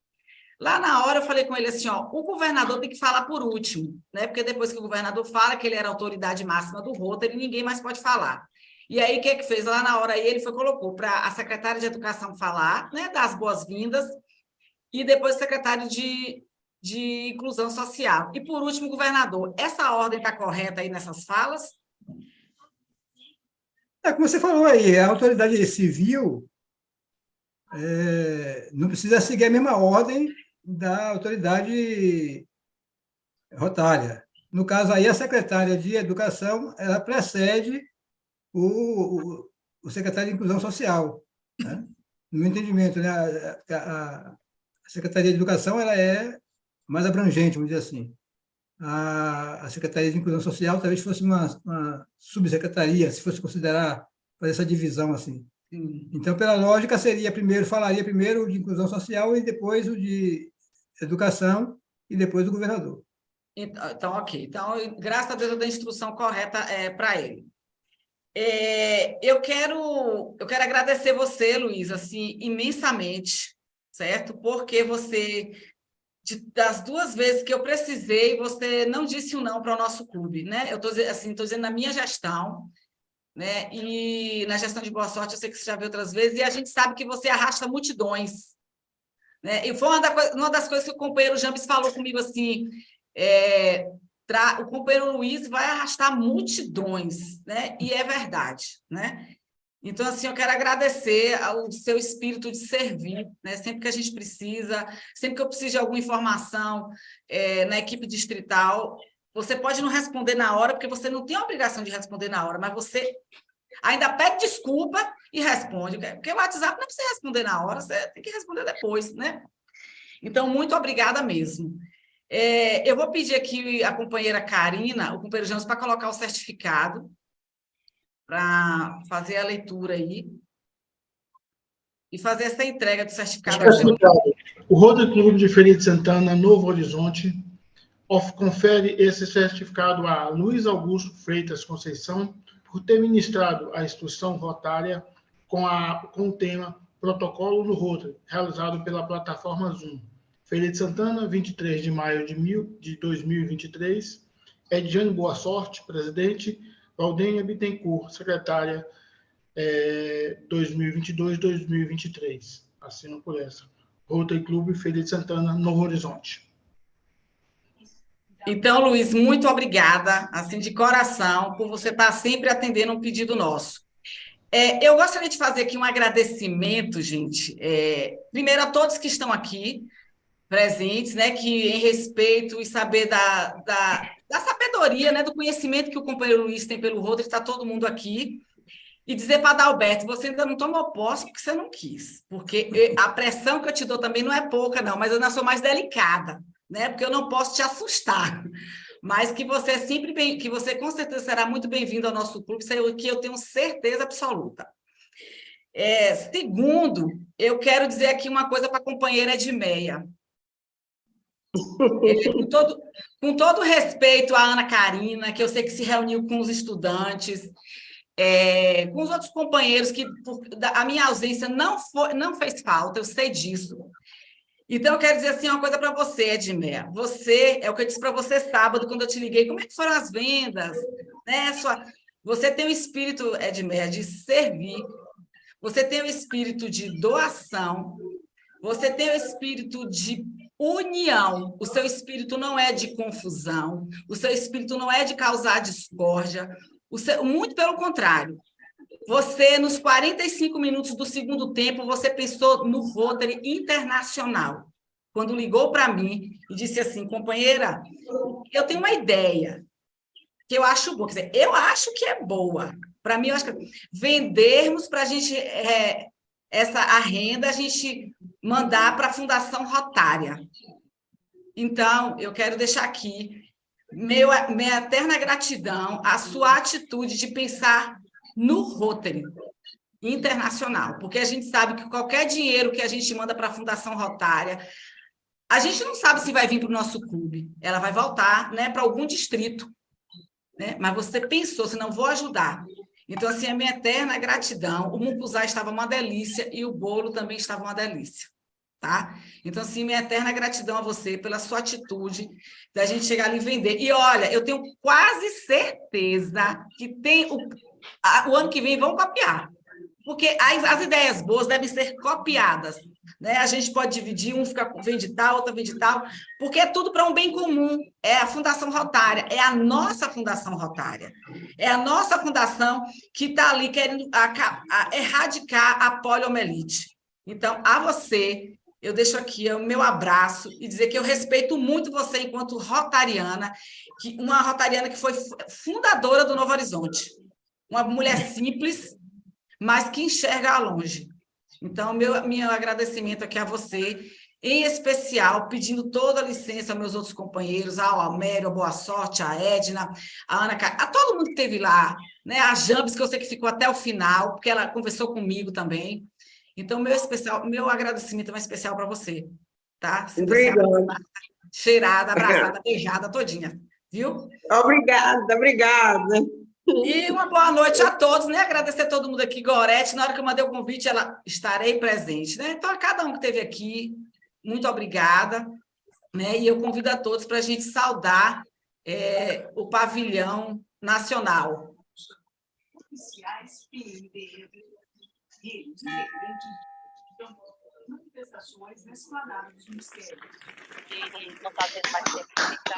Lá na hora eu falei com ele assim, ó, o governador tem que falar por último, né? Porque depois que o governador fala que ele era a autoridade máxima do Rotary, ninguém mais pode falar. E aí, o que fez? Lá na hora aí, ele colocou para a secretária de Educação falar, né, dar as boas-vindas, e depois o secretário de Inclusão Social. E, por último, o governador. Essa ordem está correta aí nessas falas? Como você falou aí, a autoridade civil não precisa seguir a mesma ordem da autoridade rotária. No caso aí, a secretária de Educação, ela precede o secretário de Inclusão Social, né? No meu entendimento, né? A Secretaria de Educação ela é mais abrangente, vamos dizer assim. A Secretaria de Inclusão Social talvez fosse uma subsecretaria, se fosse considerar fazer essa divisão assim. Então, pela lógica, falaria primeiro de Inclusão Social e depois o de Educação e depois o governador. Então, ok. Então, graças a Deus, eu dei a instrução correta para ele. Eu quero agradecer você, Luiz, assim, imensamente, certo? Porque você, das duas vezes que eu precisei, você não disse um não para o nosso clube, né? Eu estou assim, dizendo na minha gestão, né? E na gestão de Boa Sorte, eu sei que você já viu outras vezes, e a gente sabe que você arrasta multidões, né? E foi uma das coisas que o companheiro Jambes falou comigo assim, o companheiro Luiz vai arrastar multidões, né? E é verdade, né? Então, assim, eu quero agradecer ao seu espírito de servir, né? Sempre que a gente precisa, sempre que eu preciso de alguma informação na equipe distrital, você pode não responder na hora, porque você não tem a obrigação de responder na hora, mas você ainda pede desculpa e responde, porque o WhatsApp não precisa responder na hora, você tem que responder depois, né? Então, muito obrigada mesmo. Eu vou pedir aqui a companheira Karina, o companheiro James, para colocar o certificado, para fazer a leitura aí e fazer essa entrega do certificado. O Rotary Clube de Feira de Santana, Novo Horizonte, confere esse certificado a Luiz Augusto Freitas Conceição por ter ministrado a instrução rotária com o tema Protocolo do Rotary, realizado pela plataforma Zoom. Feira de Santana, 23 de maio de 2023. Edjane Boa Sorte, presidente. Valdênia Bittencourt, secretária 2022-2023. Assino por essa. Rotary Clube Feira de Santana, Novo Horizonte. Então, Luiz, muito obrigada, assim, de coração, por você estar sempre atendendo um pedido nosso. Eu gostaria de fazer aqui um agradecimento, gente, primeiro a todos que estão aqui presentes, né, que em respeito e saber da sabedoria, né, do conhecimento que o companheiro Luiz tem pelo Rotary, está todo mundo aqui, e dizer para Adalberto, você ainda não tomou posse porque você não quis, porque a pressão que eu te dou também não é pouca, não, mas eu ainda sou mais delicada, né, porque eu não posso te assustar, mas que você é sempre que você com certeza será muito bem-vindo ao nosso clube, isso é que eu tenho certeza absoluta. Segundo, eu quero dizer aqui uma coisa para a companheira Edmeia. Com todo respeito à Ana Karina, que eu sei que se reuniu com os estudantes, com os outros companheiros, que a minha ausência não fez falta, eu sei disso. Então, eu quero dizer assim uma coisa para você, Edmeia. Você, é o que eu disse para você sábado, quando eu te liguei, como é que foram as vendas? Né? Você tem o espírito, Edmeia, de servir, você tem o espírito de doação, você tem o espírito de união, o seu espírito não é de confusão, o seu espírito não é de causar discórdia, muito pelo contrário. Você, nos 45 minutos do segundo tempo, você pensou no Rotary Internacional. Quando ligou para mim e disse assim, companheira, eu tenho uma ideia que eu acho boa. Quer dizer, eu acho que é boa. Para mim, eu acho que vendermos para a gente, a renda, a gente mandar para a Fundação Rotária. Então, eu quero deixar aqui minha eterna gratidão à sua atitude de pensar no Rotary Internacional, porque a gente sabe que qualquer dinheiro que a gente manda para a Fundação Rotária, a gente não sabe se vai vir para o nosso clube, ela vai voltar, né, para algum distrito, né? Mas você pensou, se não vou ajudar. Então, assim, a minha eterna gratidão, o mucuzá estava uma delícia e o bolo também estava uma delícia, tá? Então, assim, minha eterna gratidão a você pela sua atitude da gente chegar ali e vender. E, olha, eu tenho quase certeza que o ano que vem vão copiar, porque as ideias boas devem ser copiadas, né? A gente pode dividir, vende tal, outro vende tal, porque é tudo para um bem comum. É a Fundação Rotária, é a nossa Fundação Rotária, é a nossa fundação que está ali querendo erradicar a poliomielite. Então, a você, eu deixo aqui o meu abraço e dizer que eu respeito muito você enquanto rotariana, uma rotariana que foi fundadora do Novo Horizonte. Uma mulher simples, mas que enxerga a longe. Então, meu agradecimento aqui a você, em especial, pedindo toda a licença aos meus outros companheiros, ao Almério, a Boa Sorte, a Edna, a Ana, a todo mundo que esteve lá, né? A Jambes, que eu sei que ficou até o final, porque ela conversou comigo também. Então, meu agradecimento é mais especial para você, tá? Cheirada, abraçada, beijada, todinha, viu? Obrigada. E uma boa noite a todos, né? Agradecer a todo mundo aqui, Gorete, na hora que eu mandei o convite, ela estarei presente, né? Então, a cada um que esteve aqui, muito obrigada, né? E eu convido a todos para a gente saudar o pavilhão nacional. Manifestações na esplanada dos ministérios. Não está tendo mais tempo de ficar.